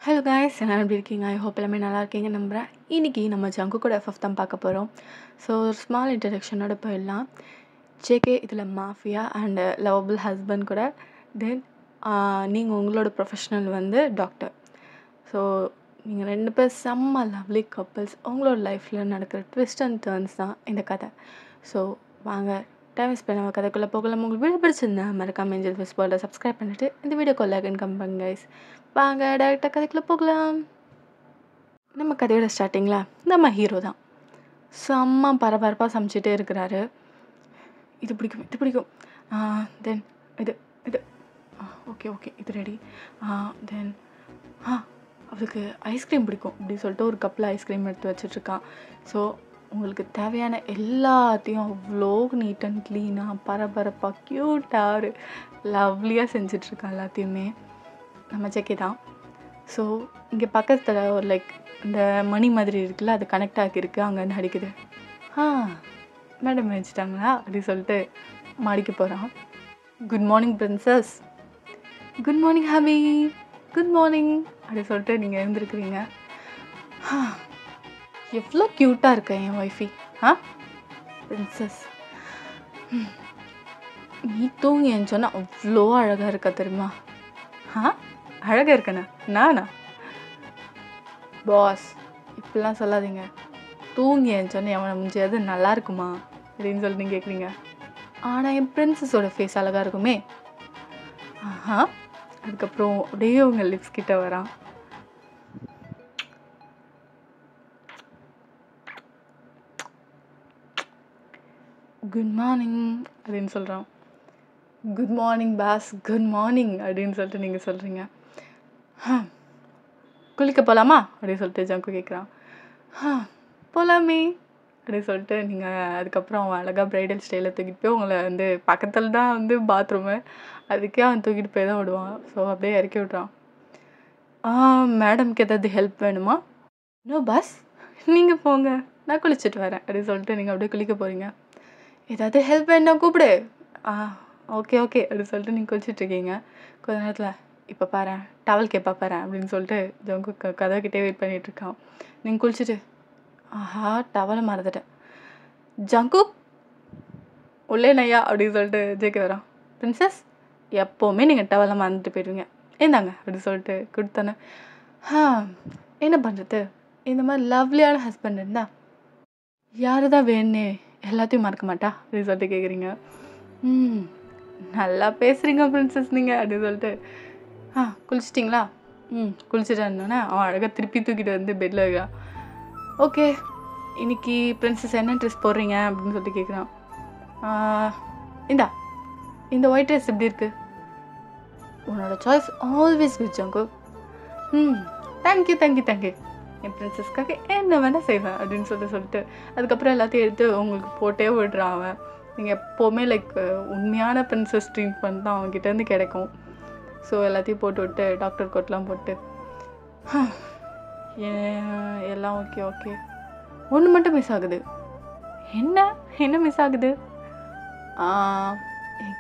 Hello guys, எல்லாம் எப்படி இருக்கீங்க? ஐ ஹோப் எல்லாமே நல்லா இருக்கீங்க நம்புகிறேன். இன்றைக்கி நம்ம ஜங்குக்கோட எஃப்எஃப் தான் பார்க்க போகிறோம். ஸோ ஒரு ஸ்மால் இன்ட்ரடக்ஷனோட போயிடலாம். ஜேகே இதில் மாஃபியா அண்டு லவபிள் ஹஸ்பண்ட் கூட. தென் நீங்கள் உங்களோட ப்ரொஃபஷ்னல் வந்து டாக்டர். ஸோ நீங்கள் 2 பேர் செம்ம லவ்லி கப்புள்ஸ். உங்களோட லைஃப்பில் நடக்கிற ட்விஸ்ட் அண்ட் டர்ன்ஸ் தான் இந்த கதை. ஸோ வாங்க டைம் ஸ்பெண்ட் நம்ம கதைக்குள்ளே போகலாம். உங்களுக்கு வீடியோ பிடிச்சிருந்தா மறக்காம ஏஞ்சல் ஃபெஸ் வேர்ல்டை சப்ஸ்கிரைப் பண்ணிவிட்டு இந்த வீடியோக்கு லைக் அண்ட் கமெண்ட் பண்ணுங்க கைஸ். வாங்க டேரெக்டாக கதைக்குள்ளே போகலாம். நம்ம கதையோட ஸ்டார்டிங்கில் நம்ம ஹீரோ தான் செம்ம பரபரப்பாக சமைச்சிட்டே இருக்கிறாரு. இது பிடிக்கும் தென் இது இது ஓகே இது ரெடி. தென் அவளுக்கு ஐஸ்கிரீம் பிடிக்கும் அப்படி சொல்லிட்டு ஒரு கப்பில் ஐஸ்கிரீம் எடுத்து வச்சிட்ருக்கான். ஸோ உங்களுக்கு தேவையான எல்லாத்தையும் அவ்வளோ நீட் அண்ட் க்ளீனாக பரபரப்பாக க்யூட்டாக ஒரு லவ்லியாக செஞ்சிட்ருக்கான் எல்லாத்தையுமே. நம்ம ஜெகே தான். ஸோ இங்கே பக்கத்தில் ஒரு லைக் இந்த மணி மாதிரி இருக்குல்ல, அது கனெக்ட் ஆகியிருக்கு. அங்கேருந்து அடிக்குது. மேடம் வச்சுட்டாங்களா அப்படி சொல்லிட்டு மாடிக்கு போகிறான். Good morning princess. Good morning hobby. Good morning அப்படி சொல்லிட்டு நீங்கள் எழுந்திருக்கிறீங்க. எவ்வளோ க்யூட்டாக இருக்க என் ஒய்ஃபி. பிரின்சஸ், நீ தூங்கி சொன்னால் அவ்வளோ அழகாக இருக்க தெரியுமா? அழகாக இருக்கண்ணா நானா? பாஸ் இப்படிலாம் சொல்லாதீங்க. தூங்கி சொன்னேன் அவனை முடிஞ்சது நல்லா இருக்குமா அப்படின்னு சொல்லி நீங்கள் கேட்குறீங்க. ஆனால் என் பிரின்சஸோட ஃபேஸ் அழகாக இருக்குமே. அதுக்கப்புறம் அப்படியே உங்க லிப்ஸ் கிட்ட வரான். குட் மார்னிங் அப்படின்னு சொல்கிறான். Good morning boss, good morning அப்படின்னு சொல்லிட்டு நீங்கள் சொல்கிறீங்க. குளிக்க போகலாமா அப்படின்னு சொல்லிட்டு ஜங்கு கேட்குறான். போகலாமே அப்படின்னு சொல்லிட்டு நீங்கள் அதுக்கப்புறம் அவன் அழகாக ப்ரைடல் ஸ்டைலில் தூக்கிட்டு போய் உங்களை வந்து பக்கத்தில் தான் வந்து பாத்ரூமு, அதுக்கே அவன் தூக்கிட்டு போய் தான் விடுவான். ஸோ அப்படியே இறக்கி விட்றான். மேடம்க்கு ஏதாவது ஹெல்ப் வேணுமா? நோ பாஸ், நீங்கள் போங்க, நான் குளிச்சுட்டு வரேன் அப்படின்னு சொல்லிட்டு நீங்கள் அப்படியே குளிக்க போகிறீங்க. ஏதாவது ஹெல்ப் வேணுன்னா கூப்பிடு. ஓகே அப்படின்னு சொல்லிட்டு நீங்கள் குளிச்சுட்ருக்கீங்க. கொஞ்ச நேரத்தில் இப்போ பாரு டவல் கேட்பா பாரு அப்படின்னு சொல்லிட்டு ஜங்கு கதவுக்கிட்டே வெயிட் பண்ணிகிட்ருக்கான். நீங்கள் குளிச்சுட்டு டவலை மறந்துட்டேன். ஜங்கு உள்ளே நையா அப்படின்னு சொல்லிட்டு ஜேகே வரான். பிரின்சஸ், எப்போவுமே நீங்கள் டவலை மறந்துட்டு போயிடுவீங்க, ஏந்தாங்க அப்படின்னு சொல்லிட்டு கொடுத்தானே. என்ன பண்ணுறது, இந்த மாதிரி லவ்லியான ஹஸ்பண்ட் இருந்தா யாரு தான் வேணே எல்லாத்தையும் மறக்க மாட்டா அப்படின்னு சொல்லிட்டு கேட்குறீங்க. நல்லா பேசுகிறீங்க பிரின்சஸ் நீங்கள் அப்படின்னு சொல்லிட்டு குளிச்சிட்டிங்களா? குளிச்சுட்டான்னொன்னே அவன் அழகாக திருப்பி தூக்கிட்டு வந்து பெட்டில் வைக்கிறான். ஓகே, இன்னைக்கு பிரின்சஸ் என்ன ட்ரெஸ் போடுறீங்க அப்படின்னு சொல்லிட்டு கேட்குறான். இந்த ஒயிட் ட்ரெஸ் எப்படி இருக்குது? உன்னோட சாய்ஸ் ஆல்வேஸ் குட் ஜங்கு. தேங்க்யூ என் பிரின்சஸ்க்காக என்ன வேணால் செய்வேன் அப்படின்னு சொல்லிட்டு அதுக்கப்புறம் எல்லாத்தையும் எடுத்து உங்களுக்கு போட்டே விடுறான் அவன். நீங்கள் எப்போவுமே லைக் உண்மையான பிரின்சஸ் ட்ரீட்மெண்ட் தான் அவங்ககிட்டேருந்து கிடைக்கும். ஸோ எல்லாத்தையும் போட்டு விட்டு டாக்டர் கோட்லாம் போட்டு எல்லாம் ஓகே. ஒன்று மட்டும் மிஸ் ஆகுது. என்ன மிஸ் ஆகுது?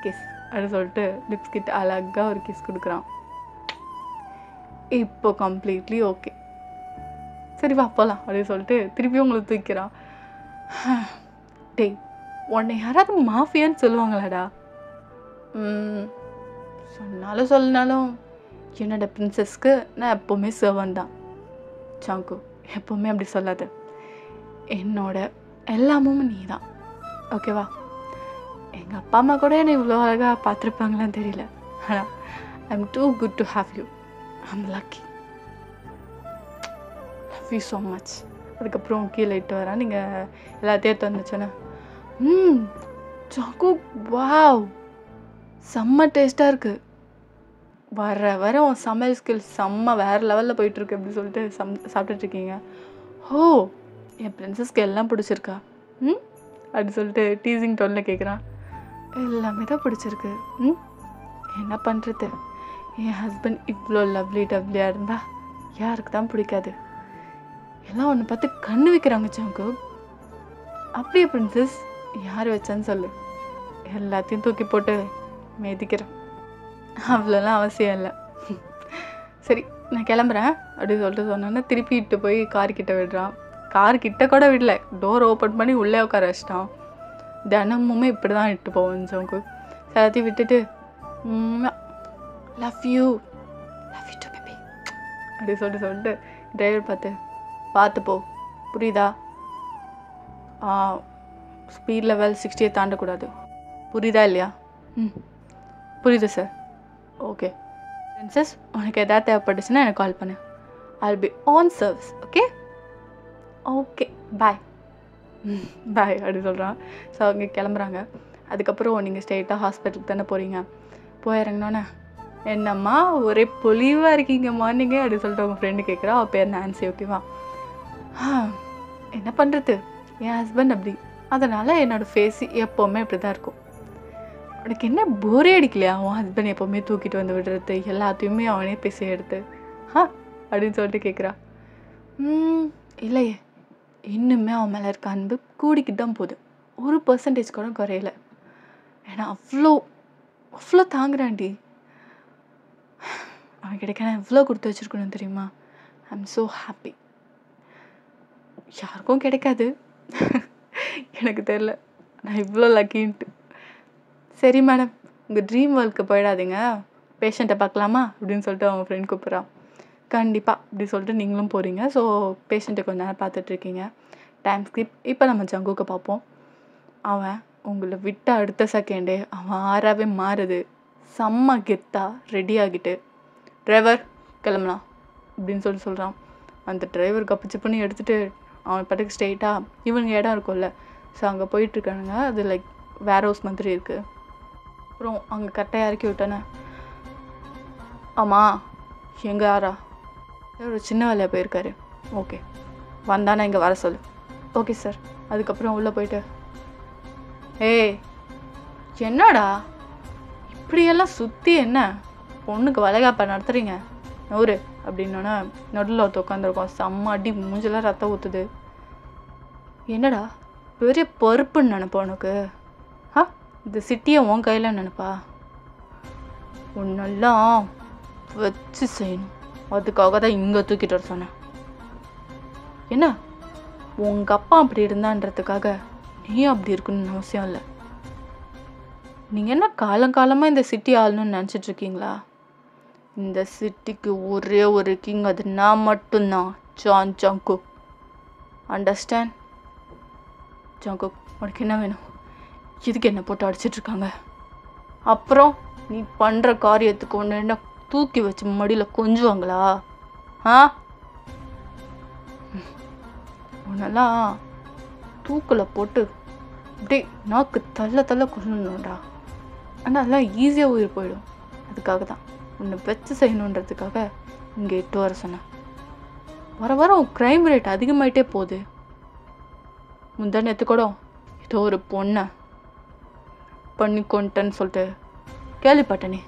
கிஸ் அப்படின்னு சொல்லிட்டு லிப்ஸ் கிட்ட அழகாக ஒரு கிஸ் கொடுக்குறான். இப்போ கம்ப்ளீட்லி ஓகே, சரி வா போகலாம் அப்படின்னு சொல்லிட்டு திருப்பியும் உங்களை தூக்கிறான். டேய், உன்னை யாராவது மாஃபியான்னு சொல்லுவாங்களாடா? சொன்னாலும் சொல்லனாலும் என்னோட பிரின்சஸ்க்கு நான் எப்போவுமே சர்வன் தான். ஜங்கு, எப்போவுமே அப்படி சொல்லாது. என்னோட எல்லாமும் நீ தான், ஓகேவா? எங்கள் அப்பா அம்மா கூட என்னை இவ்வளோ அழகாக பார்த்துருப்பாங்களான்னு தெரியல. ஆனால் I am too good to have you. I am lucky. Love you so much. அதுக்கப்புறம் கீழே இட்டு வரேன். நீங்கள் எல்லாத்தையும் எடுத்து வந்துச்சோன்னே ஜங்கு வாவ் செம்ம டேஸ்ட்டாக இருக்குது. வர உன் சமையல் ஸ்கில்ஸ் செம்ம வேறு லெவலில் போயிட்டுருக்கு அப்படின்னு சொல்லிட்டு சாப்பிட்டுட்ருக்கீங்க. என் பிரின்சஸ்க்கு எல்லாம் பிடிச்சிருக்கா அப்படின்னு சொல்லிட்டு டீசிங் டோனில் கேட்குறான். எல்லாமே தான் பிடிச்சிருக்கு. என்ன பண்ணுறது, என் ஹஸ்பண்ட் இவ்வளோ லவ்லியாக இருந்தால் யாருக்கு தான் பிடிக்காது? எல்லாம் ஒன்று பார்த்து கண்ணு வைக்கிறாங்க ஜங்கு. அப்படியே பிரின்சஸ், யார் வச்சான்னு சொல்லு, எல்லாத்தையும் தூக்கி போட்டு மேதிக்கிறேன். அவ்வளோலாம் அவசியம் இல்லை. சரி, நான் கிளம்புறேன் அப்படின்னு சொல்லிட்டு சொன்னோன்னே திருப்பி இட்டு போய் கார்கிட்ட விடுறான். கார்கிட்ட கூட விடல, டோர் ஓப்பன் பண்ணி உள்ளே உட்கார வச்சிட்டான். தினமுமே இப்படி தான் இட்டு போவோம் ஜங்கு. எல்லாத்தையும் விட்டுட்டு லவ் யூ டு பேபி அப்படி சொல்லிட்டு டிரைவர் பார்த்து போ, புரியுதா? ஸ்பீட் லெவல் 60 தாண்டக்கூடாது, புரியுதா இல்லையா? புரியுது சார். ஓகே பிரின்சஸ், உனக்கு எதாவது தேவைப்பட்டுச்சுன்னா எனக்கு கால் பண்ணு. I'll be on service. Okay bye அப்படி சொல்கிறான். ஸோ அவங்க கிளம்புறாங்க. அதுக்கப்புறம் நீங்கள் ஸ்ட்ரெயிட்டாக ஹாஸ்பிட்டலுக்கு தானே போகிறீங்க. போய் இறங்கினோன்னே என்னம்மா ஒரே பொலிவாக இருக்கீங்க மார்னிங்கே அப்படி சொல்லிட்டு அவங்க ஃப்ரெண்டு கேட்குறா. அவள் பேர் நான்சி. ஓகேவா? என்ன பண்ணுறது, என் ஹஸ்பண்ட் அப்படி, அதனால் என்னோடய ஃபேஸ் எப்போவுமே இப்படி தான் இருக்கும். உனக்கு என்ன போரே அடிக்கலையா அவன் ஹஸ்பண்ட் எப்போவுமே தூக்கிட்டு வந்து விடுறது, எல்லாத்தையுமே அவனே பேசி எடுத்து அப்படின்னு சொல்லிட்டு கேட்குறா. இல்லையே, இன்னுமே அவன் மேலே இருக்க அன்பு கூடிக்கிட்டு தான் போகுது, 1% கூட குறையல. ஏன்னா அவ்வளோ தாங்குறான்டி. அவன் கிடைக்க நான் எவ்வளோ கொடுத்து வச்சுருக்கணும் தெரியுமா? I am so happy. யாருக்கும் கிடைக்காது, எனக்கு தெரில, நான் இவ்வளோ லக்கின்ட்டு. சரி மேடம், உங்கள் ட்ரீம் ஒர்க்கு போயிடாதீங்க, பேஷண்ட்டை பார்க்கலாமா அப்படின்னு சொல்லிட்டு அவங்க ஃப்ரெண்ட் கூப்பிட்றான். கண்டிப்பாக அப்படி சொல்லிட்டு நீங்களும் போகிறீங்க. ஸோ பேஷண்ட்டை கொஞ்ச நேரம் பார்த்துட்ருக்கீங்க. Time skip. இப்போ நம்ம ஜங்குக்கு பார்ப்போம். அவன் உங்களை விட்ட அடுத்த செகண்டே அவன் ஆறாவே மாறுது. செம்ம கெத்தாக ரெடி ஆகிட்டு, டிரைவர் கிளம்பலாம் அப்படின்னு சொல்கிறான். அந்த டிரைவர் கப்பிச்சு பண்ணி எடுத்துகிட்டு அவன் பாட்டுக்கு ஸ்ட்ரெயிட்டாக இவங்க இடம் இருக்கும்ல, ஸோ அங்கே போயிட்டுருக்கானுங்க. அது லைக் வேர் ஹவுஸ் மாதிரி இருக்குது. அப்புறம் அங்கே கரெக்டாக இறக்கி விட்டேனே. ஆமாம், எங்கே யாரா? ஒரு சின்ன வேலையாக போயிருக்காரு. ஓகே, வந்தானே இங்கே வர சொல்லு. Okay sir. அதுக்கப்புறம் உள்ளே போயிட்டு, ஏய் என்னடா இப்படியெல்லாம் சுற்றி என்ன பொண்ணுக்கு வளைகாப்பா நடத்துகிறீங்க நூறு அப்படின்னோன்னா நடுவில் ஒருத்த உட்காந்துருக்கோம். செம்ம அடி, மூஞ்செல்லாம் ரத்தம் ஊற்றுது. என்னடா பெரிய பருப்புன்னு நினைப்பா உனக்கு? இந்த சிட்டியை உன் கையில் நினைப்பா? உன்னெல்லாம் வச்சு செய்யணும், அதுக்காக தான் இங்கே தூக்கிட்டு வர சொன்னேன். என்ன உங்கள் அப்பா அப்படி இருந்தான்றதுக்காக நீ அப்படி இருக்கணும்னு அவசியம் இல்லை. நீங்கள் என்ன காலங்காலமாக இந்த சிட்டி ஆளணும்னு நினச்சிட்ருக்கீங்களா? இந்த சிட்டிக்கு ஒரே ஒரு கிங், அது நான் மட்டும்தான், ஜான் ஜங்குக். அண்டர்ஸ்டாண்ட்? ஜங்குக், உனக்கு என்ன வேணும்? இதுக்கு என்ன போட்டு அடிச்சிட்ருக்காங்க? அப்புறம் நீ பண்ணுற காரியத்துக்கு ஒன்று என்ன தூக்கி வச்சு மடியில் கொஞ்சுவாங்களா? உன்னெல்லாம் தூக்கில் போட்டு அப்படியே நாக்கு தள்ள கொள்ளணும்டா. ஆனால் அதெல்லாம் ஈஸியாக உயிர் போயிடும். அதுக்காக தான் உன்னை வச்சு செய்யணுன்றதுக்காக இங்கே இட்டு வர சொன்னேன். வர உன் க்ரைம் ரேட் அதிகமாயிட்டே போகுது. முந்தா நேற்று கூட ஏதோ ஒரு பொண்ணை பண்ணி கொண்டேன்னு சொல்லிட்டு கேள்விப்பட்டனே.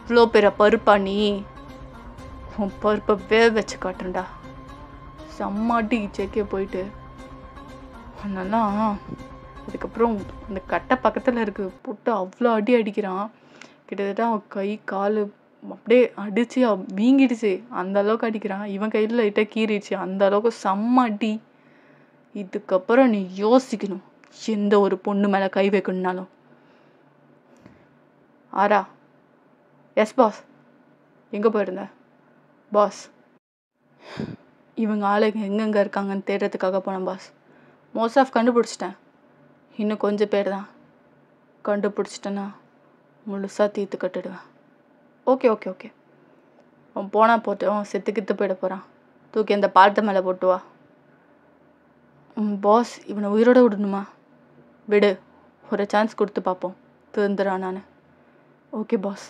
இவ்வளோ பேரை பருப்பா நீ? உன் பருப்பை வச்சு காட்டுறேன்டா. செம்மாட்டி செக்கே போயிட்டு அதெல்லாம். அதுக்கப்புறம் அந்த கட்டை பக்கத்தில் இருக்கு போட்டு அவ்வளோ அடி அடிக்கிறான். கிட்டத்தட்ட அவன் கை கால் அப்படியே அடித்து வீங்கிடுச்சு, அந்த அளவுக்கு அடிக்கிறான். இவன் கையில் லைட்டாக கீறிடுச்சு, அந்த அளவுக்கு செம்ம அடி. இதுக்கப்புறம் நீ யோசிக்கணும் எந்த ஒரு பொண்ணு மேலே கை வைக்கணுன்னாலும். ஆரா? Yes boss. எங்கே போயிருந்த? பாஸ், இவங்க ஆளுங்க எங்கெங்கே இருக்காங்கன்னு தேடுறதுக்காக போனேன் பாஸ். மோஸ்ட் ஆஃப் கண்டுபிடிச்சிட்டேன், இன்னும் கொஞ்சம் பேர் தான். கண்டுபிடிச்சிட்டேன்னா முழுசாக தீர்த்து கட்டிடுவேன். ஓகே அவன் போனால் போட்டோம், செத்து போயிட போகிறான். தூக்கி அந்த பாலத்தை மேலே போட்டு வா. பாஸ், இவனை உயிரோடு விடணுமா? விடு, ஒரு சான்ஸ் கொடுத்து பார்ப்போம், திருந்துறான் நான். Okay boss.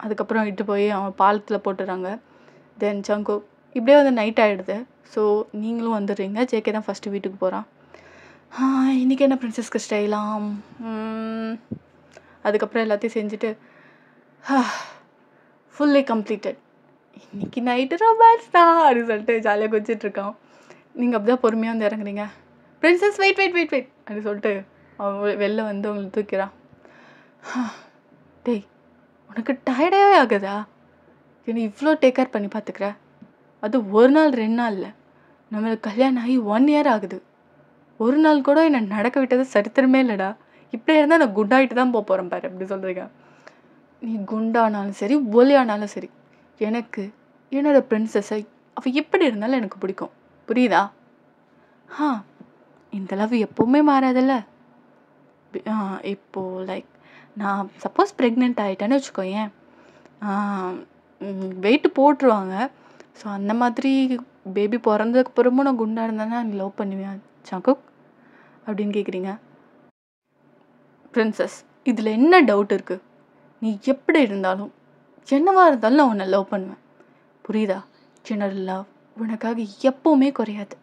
அதுக்கப்புறம் இட்டு போய் அவன் பாலத்தில் போட்டுறாங்க. தென் ஜங்கு இப்படியே வந்து நைட் ஆகிடுது. ஸோ நீங்களும் வந்துடுறீங்க. ஜேகே தான் ஃபஸ்ட்டு வீட்டுக்கு போகிறான். இன்றைக்கி என்ன பிரின்சஸ்க்கு ஸ்டைலாம். அதுக்கப்புறம் எல்லாத்தையும் செஞ்சுட்டு ஃபுல்லி கம்ப்ளீட்டட், இன்றைக்கி நைட்டு ரொமான்ஸ் தான் அப்படின்னு சொல்லிட்டு ஜாலியாக குதிச்சிட்ருக்கான். நீங்கள் அப்படி தான் பொறுமையாக வந்து இறங்குறீங்க. பிரின்சஸ் வெயிட் அப்படின்னு சொல்லிட்டு அவன் வெளில வந்து அவங்களை தூக்கிறான். டேய், உனக்கு டயர்டாகவே ஆகுதா? என்னை இவ்வளோ டேக் கேர் பண்ணி பார்த்துக்கிற. அது ஒரு நாள் 2 நாள் இல்லை, நம்மளுக்கு கல்யாணம் ஆகி 1 இயர் ஆகுது. ஒரு நாள் கூட என்னை நடக்க விட்டது சரித்திரமே இல்லைடா. இப்படியே இருந்தால் நான் குண்டாகிட்டு தான் போகிறேன் பாரு அப்படி சொல்கிறீங்க. நீ குண்டானாலும் சரி ஒல்லியானாலும் சரி, எனக்கு என்னோடய பிரின்சஸை அவள் எப்படி இருந்தாலும் எனக்கு பிடிக்கும். புரியுதா? இந்த லவ் எப்போவுமே மாறாதில்ல. இப்போது லைக் நான் சப்போஸ் ப்ரெக்னென்ட் ஆகிட்டேன்னு வச்சுக்கோயேன், வெயிட்டு போட்டுருவாங்க. ஸோ அந்த மாதிரி பேபி பிறந்ததுக்கப்புறமும் நான் குண்டாக இருந்தேன்னா நீ லவ் பண்ணுவேன் ஜங்குக் அப்படின்னு கேட்குறீங்க. பிரின்சஸ், இதில் என்ன டவுட் இருக்குது? நீ எப்படி இருந்தாலும் என்னவா இருந்தாலும் நான் உன்னை லவ் பண்ணுவேன். புரியுதா? என்னோட லவ் உனக்காக எப்போவுமே குறையாது.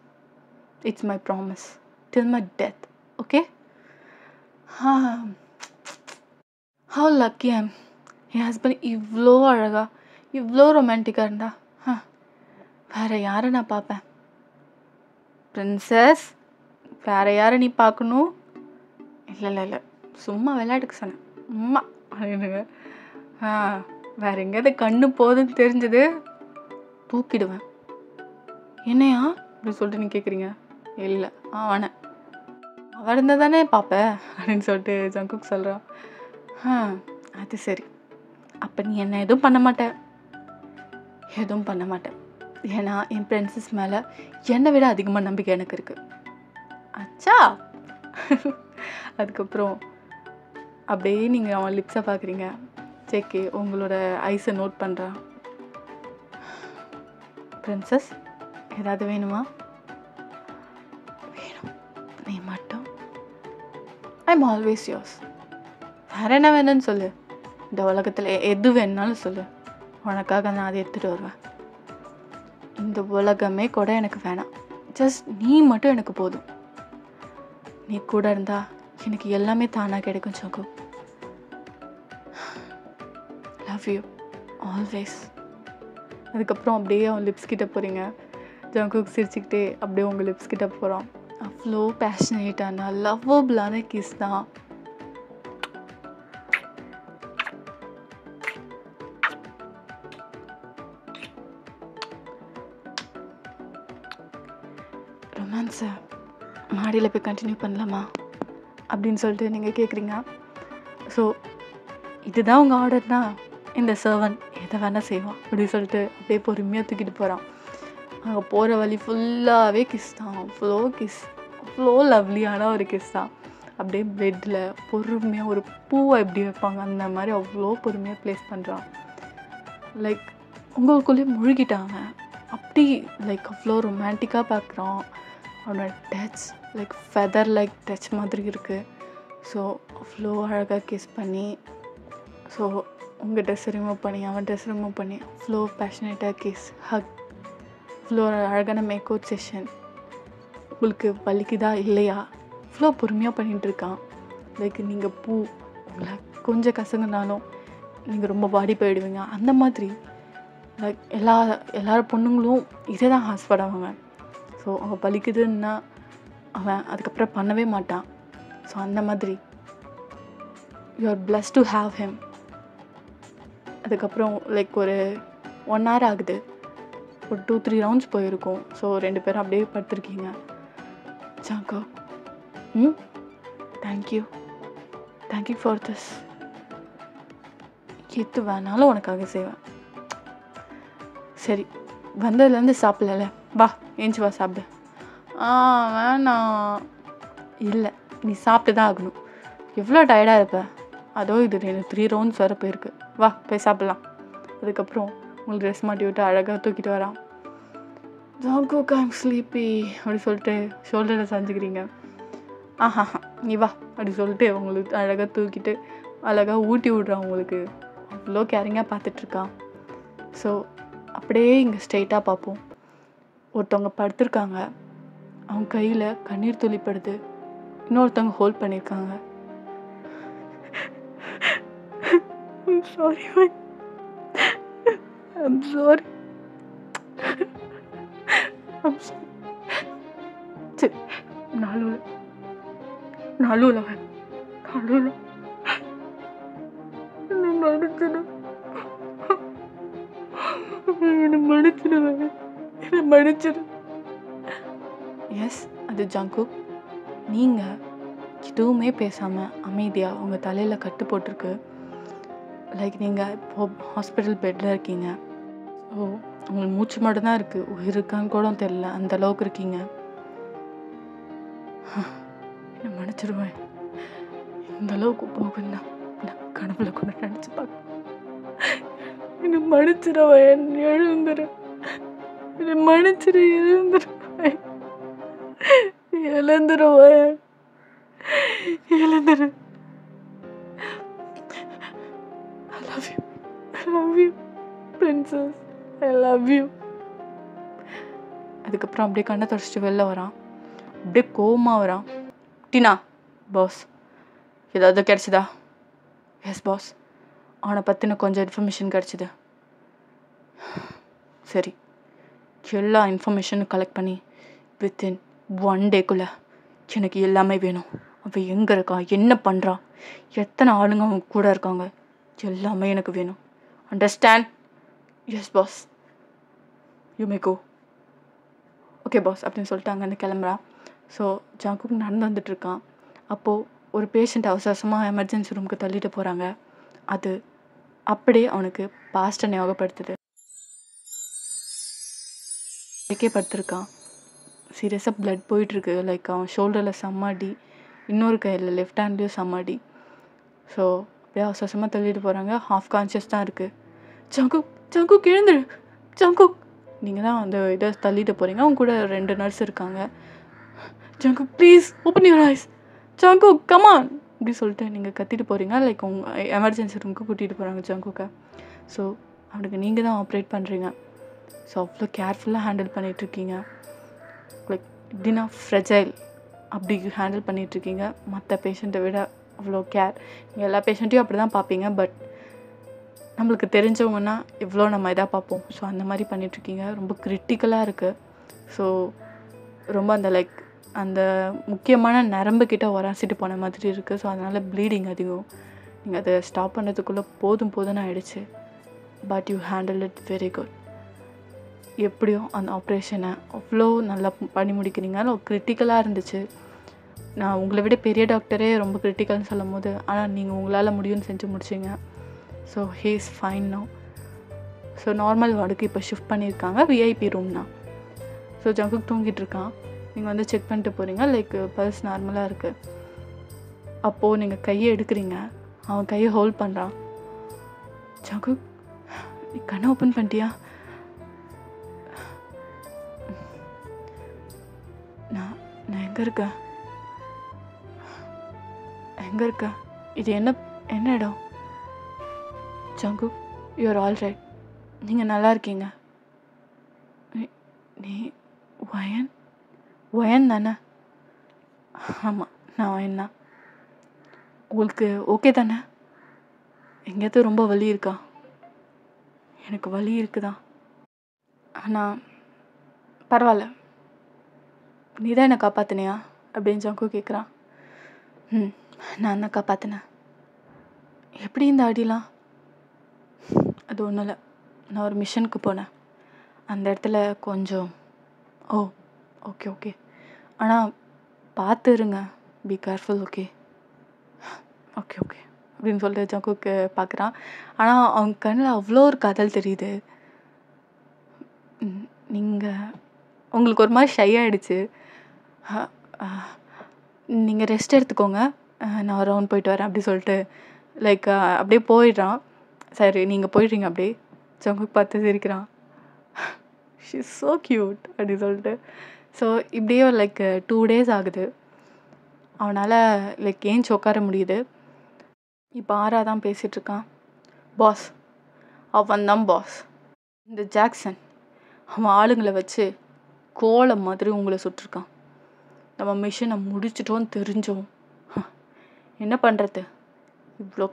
It's my promise till my death. Okay? How lucky I'm. என் ஹஸ்பண்ட் இவ்வளோ அழகா இவ்வளோ ரொமான்டிக்காக இருந்தா வேறு யாரை நான் பார்ப்பேன்? பிரின்சஸ், வேறு யாரை நீ பார்க்கணும்? இல்லை சும்மா விளையாட்டுக்கு சொன்னேன். அம்மா அப்படின்னுங்க. வேறு எங்கேயாவது கண்ணு போதுன்னு தெரிஞ்சது தூக்கிடுவேன். என்னையா அப்படி சொல்லிட்டு நீ கேட்குறீங்க? இல்லை அவனை அவன் இருந்தால் தானே பார்ப்பேன் அப்படின்னு சொல்லிட்டு ஜங்குக் சொல்கிறான். அது சரி, அப்போ நீ என்ன எதுவும் பண்ண மாட்டேன்? எதுவும் பண்ண மாட்டேன். ஏன்னா என் பிரின்சஸ் மேலே என்னை விட அதிகமாக நம்பிக்கை எனக்கு இருக்குது. அச்சா. அதுக்கப்புறம் அப்படியே நீங்கள் அவன் லிப்ஸை பார்க்குறீங்க. சேக்கே உங்களோட ஐஸை நோட் பண்ணுறான். பிரின்சஸ், ஏதாவது வேணுமா? வேணும், நீ மட்டும். I'm always yours. வேறு என்ன வேணும்னு சொல்லு. இந்த உலகத்தில் எது வேணுனாலும் சொல்லு, உனக்காக நான் அதை எடுத்துகிட்டு வருவேன். இந்த உலகமே கூட எனக்கு வேணாம், ஜஸ்ட் நீ மட்டும் எனக்கு போதும். நீ கூட இருந்தா எனக்கு எல்லாமே தானாக கிடைக்கும் ஜங்கு. Love you always. அதுக்கப்புறம் அப்படியே அவன் லிப்ஸ் கிட்ட போகிறீங்க. ஜங்குக் சிரிச்சுக்கிட்டே அப்படியே உங்கள் லிப்ஸ் கிட்ட போகிறான். அவ்வளோ பேஷனேட்டான லவ்வபிளான கிஸ் தான். ரொமான்ஸை மாடியில் போய் கண்டினியூ பண்ணலாமா அப்படின்னு சொல்லிட்டு நீங்கள் கேட்குறீங்க. ஸோ இதுதான் உங்கள் ஆர்டர்னா இந்த சர்வன் எதை வேணால் செய்வான் அப்படின்னு சொல்லிட்டு அப்படியே பொறுமையாக தூக்கிட்டு போகிறான். அங்கே போகிற வழி ஃபுல்லாகவே கிஸ் தான். அவ்வளோ லவ்லியான ஒரு கிஸ் தான். அப்படியே பெட்டில் பொறுமையாக ஒரு பூவை எப்படி வைப்பாங்க அந்த மாதிரி அவ்வளோ பொறுமையாக ப்ளேஸ் பண்ணுறான். லைக் உங்களுக்குள்ளேயே முழுகிட்டாங்க. அப்படி லைக் அவ்வளோ ரொமான்டிக்காக பார்க்குறான். அவனோட touch like feather like touch மாதிரி இருக்குது. ஸோ அவ்வளோ அழகாக கிஸ் பண்ணி, ஸோ உங்கள் ட்ரெஸ் ரிமூவ் பண்ணி அவன் ட்ரெஸ் ரிமூவ் பண்ணி அவ்வளோ பேஷனேட்டாக கிஸ், ஹக், இவ்வளோ அழகான மேக்கப் செஷன். உங்களுக்கு வலிக்குதா இல்லையா இவ்வளோ பொறுமையாக பண்ணிகிட்ருக்கான். லைக் நீங்கள் பூ உங்களை கொஞ்சம் கசங்குனாலும் நீங்கள் ரொம்ப வாடி போயிடுவீங்க. அந்த மாதிரி லைக் எல்லாரும் பொண்ணுங்களும் இதை தான் ஆசைப்படுவாங்க. ஸோ அவன் வலிக்குதுன்னா அவன் அதுக்கப்புறம் பண்ணவே மாட்டான். ஸோ அந்த மாதிரி you are blessed to have him. அதுக்கப்புறம் லைக் ஒரு 1 hour ஆகுது, ஒரு 2-3 rounds போயிருக்கோம். ஸோ 2 பேரும் அப்படியே படுத்துருக்கீங்க. Jungkook, thank you for this. எது வேணாலும் உனக்காக செய்வேன். சரி, வந்ததுலேருந்து சாப்பிடல, வா ஏஞ்சி வா சாப்பிடு. வேணாம். இல்லை, நீ சாப்பிட்டு தான் ஆகணும். எவ்வளோ டயர்டாக இருப்ப. அதோ இது எனக்கு 3 rounds வர போயிருக்கு. வா போய் சாப்பிட்லாம். அதுக்கப்புறம் உங்களுக்கு ட்ரெஸ் மாட்டி விட்டு அழகாக தூக்கிட்டு வரான். ஜாங்கோக் ஐம் ஸ்லீப்பி அப்படி சொல்லிட்டு ஷோல்டரில் சாஞ்சிக்கிறீங்க. நீ வா அப்படி சொல்லிட்டு உங்களுக்கு அழகாக தூக்கிட்டு அழகாக ஊட்டி விட்றான். உங்களுக்கு அவ்வளோ கேரிங்காக பார்த்துட்ருக்கான். ஸோ அப்படியே இங்கே ஸ்ட்ரெயிட்டாக பார்ப்போம். ஒருத்தவங்க படுத்திருக்காங்க, அவங்க கையில் கண்ணீர் துளிப்படுது. இன்னொருத்தவங்க ஹோல்ட் பண்ணியிருக்காங்க. I'm sorry. சரி, நடுவில் நடிச்சிடு. மன்னிச்சிரு. எஸ், அது ஜங்குக். நீங்கள் எதுவுமே பேசாமல் அமைதியாக உங்கள் தலையில் கட்டு போட்டிருக்கு. லைக் நீங்கள் இப்போ ஹாஸ்பிட்டல் பெட்டில் இருக்கீங்க. ஸோ உங்களுக்கு மூச்சு மட்டும்தான் இருக்குது, உயிர் இருக்கான்னு கூட தெரியல, அந்த அளவுக்கு இருக்கீங்க. என்ன மன்னிச்சிருவேன். இந்த அளவுக்கு போகுன்னா நான் கனவுல கூட நினச்சி பார்க்க. என்ன மன்னிச்சிருவேன், எழுந்துரு. என்னை மன்னிச்சிரு, எழுந்துருவேன். எழுந்துருவேன், எழுந்துரு. I love you. I love you, princess. I love you. அதுக்கப்புறம் அப்படியே கண்ணை தொடச்சிட்டு வெளில வரான். அப்படியே கோவமாக வரான். டினா, பாஸ் ஏதாவது கிடச்சிதா? எஸ் பாஸ், அவனை பற்றின கொஞ்சம் இன்ஃபர்மேஷன் கிடச்சிது. சரி, எல்லா இன்ஃபர்மேஷனும் கலெக்ட் பண்ணி வித்தின் 1 டேக்குள்ளே எனக்கு எல்லாமே வேணும். அவன் எங்கே இருக்கான், என்ன பண்ணுறான், எத்தனை ஆளுங்க அவன் கூட இருக்காங்க, எல்லாமே எனக்கு வேணும். Understand? Yes boss, you may go. Okay boss அப்படின்னு சொல்லிட்டு அங்கேருந்து கிளம்புறான். ஸோ ஜங்குக் நடந்து வந்துட்டுருக்கான். அப்போது ஒரு பேஷண்ட் அவசரமாக எமர்ஜென்சி ரூமுக்கு தள்ளிட்டு போகிறாங்க. அது அப்படியே அவனுக்கு பாஸ்ட்டை ஞாபகப்படுத்துது. படுத்திருக்கான். சீரியஸாக பிளட் போயிட்டுருக்கு. லைக் அவன் ஷோல்டரில் செம்மாடி, இன்னொரு கையில் லெஃப்ட் ஹேண்ட்லேயும் செம்மாடி. ஸோ அப்படியே அவசரமாக தள்ளிட்டு போகிறாங்க. ஹாஃப் கான்ஷியஸ் தான் இருக்குது. ஜங்குக், ஜங்குக் எழுந்துரு, ஜங்குக். நீங்கள் தான் அந்த இதை தள்ளிட்டு போகிறீங்க. அவங்க கூட 2 நர்ஸ் இருக்காங்க. Jungkook please open your eyes, Jungkook come on அப்படி சொல்லிட்டு நீங்கள் கத்திட்டு போகிறீங்க. லைக் உங்கள் எமர்ஜென்சி ரூமுக்கு கூட்டிகிட்டு போகிறாங்க ஜங்குக்கை. ஸோ அவனுக்கு நீங்கள் தான் ஆப்ரேட் பண்ணுறீங்க. ஸோ அவ்வளோ கேர்ஃபுல்லாக ஹேண்டில் பண்ணிகிட்ருக்கீங்க. லைக் எப்படின்னா ஃப்ரெஜைல் அப்படி ஹேண்டில் பண்ணிகிட்ருக்கீங்க. மற்ற பேஷண்ட்டை விட அவ்வளோ கேர். நீங்கள் எல்லா பேஷண்ட்டையும் அப்படி தான் பார்ப்பீங்க. பட் நம்மளுக்கு தெரிஞ்சவங்கன்னா எவ்வளோ நம்ம இதாக பார்ப்போம். ஸோ அந்த மாதிரி பண்ணிகிட்ருக்கீங்க. ரொம்ப கிரிட்டிக்கலாக இருக்குது. ஸோ ரொம்ப அந்த லைக் அந்த முக்கியமான நரம்புக்கிட்ட உராசிட்டு போன மாதிரி இருக்குது. ஸோ அதனால் ப்ளீடிங் அதிகம். நீங்கள் அதை ஸ்டாப் பண்ணுறதுக்குள்ளே போதும்னு ஆகிடுச்சு. But you handle it very good. எப்படியும் அந்த ஆப்ரேஷனை அவ்வளோ நல்லா பண்ணி முடிக்கிறீங்க. கிரிட்டிக்கலாக இருந்துச்சு. நான் உங்களை விட பெரிய டாக்டரே ரொம்ப கிரிட்டிக்கல்னு சொல்லும் போது, ஆனால் நீங்கள் உங்களால் முடியும்னு செஞ்சு முடிச்சிங்க. So he is fine no. So normal வார்டுக்கு இப்போ ஷிஃப்ட் பண்ணியிருக்காங்க, விஐபி ரூம் தான். ஸோ ஜங்குக் தூங்கிட்டு இருக்கான். நீங்கள் வந்து செக் பண்ணிட்டு போகிறீங்க. லைக் பல்ஸ் நார்மலாக இருக்குது. அப்போது நீங்கள் கையை எடுக்கிறீங்க. அவன் கையை ஹோல்ட் பண்ணுறான். ஜங்குக், நீ கண்ணை ஓப்பன் பண்ணிட்டியா? நான் எங்கே இருக்கேன், எங்கே இருக்கேன், இது என்ன இடம்? Jungkook, you're all right. நீங்கள் நல்லா இருக்கீங்க. நீ வயன் தானே? ஆமாம், நான் வயன் தான். உங்களுக்கு ஓகே தானே? எங்கேயாவது ரொம்ப வலி இருக்கா? எனக்கு வலி இருக்குதான், ஆனால் பரவாயில்ல. நீ தான் என்னை காப்பாற்றினியா அப்படின்னு ஜங்குக் கேட்குறான். நான் தான் காப்பாற்றினேன். எப்படி இந்த அடிலாம்? அது ஒன்றும் இல்லை, நான் ஒரு மிஷனுக்கு போனேன். அந்த இடத்துல கொஞ்சம் ஓகே ஆனால் பார்த்து இருங்க, பி கேர்ஃபுல். ஓகே அப்படின்னு சொல்லிட்டு ஜங்குக்கு பார்க்குறான். ஆனால் அவங்க கண்ணில் அவ்வளோ ஒரு காதல் தெரியுது. உங்களுக்கு ஒரு மாதிரி ஷை ஆகிடுச்சு. நீங்கள் ரெஸ்ட் எடுத்துக்கோங்க, நான் ரவுண்ட் போயிட்டு வரேன் அப்படி சொல்லிட்டு லைக் அப்படியே போயிடுறான். சரி நீங்கள் போயிடுறீங்க அப்படியே. ஜங்குக் பார்த்து சிரிக்கிறான். ஷி இஸ் ஸோ க்யூட் அப்படி சொல்லிட்டு. ஸோ இப்படியே லைக் 2 days ஆகுது. அவனால் லைக் ஏஞ்சி உட்கார முடியுது. இப்போ ஆரா தான் பேசிகிட்ருக்கான். பாஸ், அவன் தான் பாஸ். இந்த ஜாக்சன் அவன் ஆளுங்களை வச்சு கோலம் மாதிரி உங்களை சுட்டிருக்கான். நம்ம மிஷனை முடிச்சிட்டோன்னு தெரிஞ்சோம். என்ன பண்ணுறது, இவ்வளோ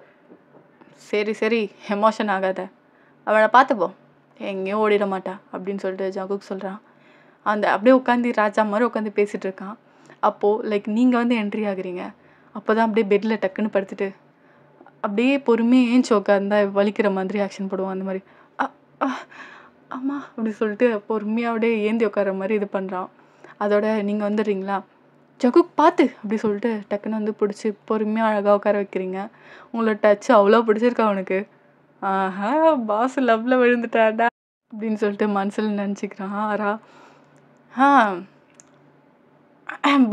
சரி எமோஷன் ஆகாத, அவனை பார்த்துப்போம், எங்கேயும் ஓடிட மாட்டா அப்படின்னு சொல்லிட்டு ஜங்குக் சொல்கிறான். அந்த அப்படியே உட்காந்து ராஜா மாதிரி உட்காந்து பேசிகிட்டு இருக்கான். அப்போது லைக் நீங்கள் வந்து என்ட்ரி ஆகுறீங்க. அப்போ தான் அப்படியே பெட்டில் டக்குன்னு படுத்துட்டு அப்படியே பொறுமையாக ஏஞ்சி உட்காந்தா வலிக்கிற மாதிரி ஆக்ஷன் போடுவான். அந்த மாதிரி அம்மா அப்படி சொல்லிட்டு பொறுமையாக அப்படியே ஏந்தி உட்கார மாதிரி இது பண்ணுறான். அதோட நீங்கள் வந்துடுறீங்களா, ஜங்குக் பார்த்து அப்படி சொல்லிட்டு டக்குன்னு வந்து பிடிச்சி பொறுமையாக அழகாக உட்கார வைக்கிறீங்க. உங்களோட டச் அவ்வளோ பிடிச்சிருக்கா அவனுக்கு. ஆஹா, பாஸ் லவ்வில் விழுந்துட்டாடா அப்படின்னு சொல்லிட்டு மனசில் நினச்சிக்கிறான் ஆரா.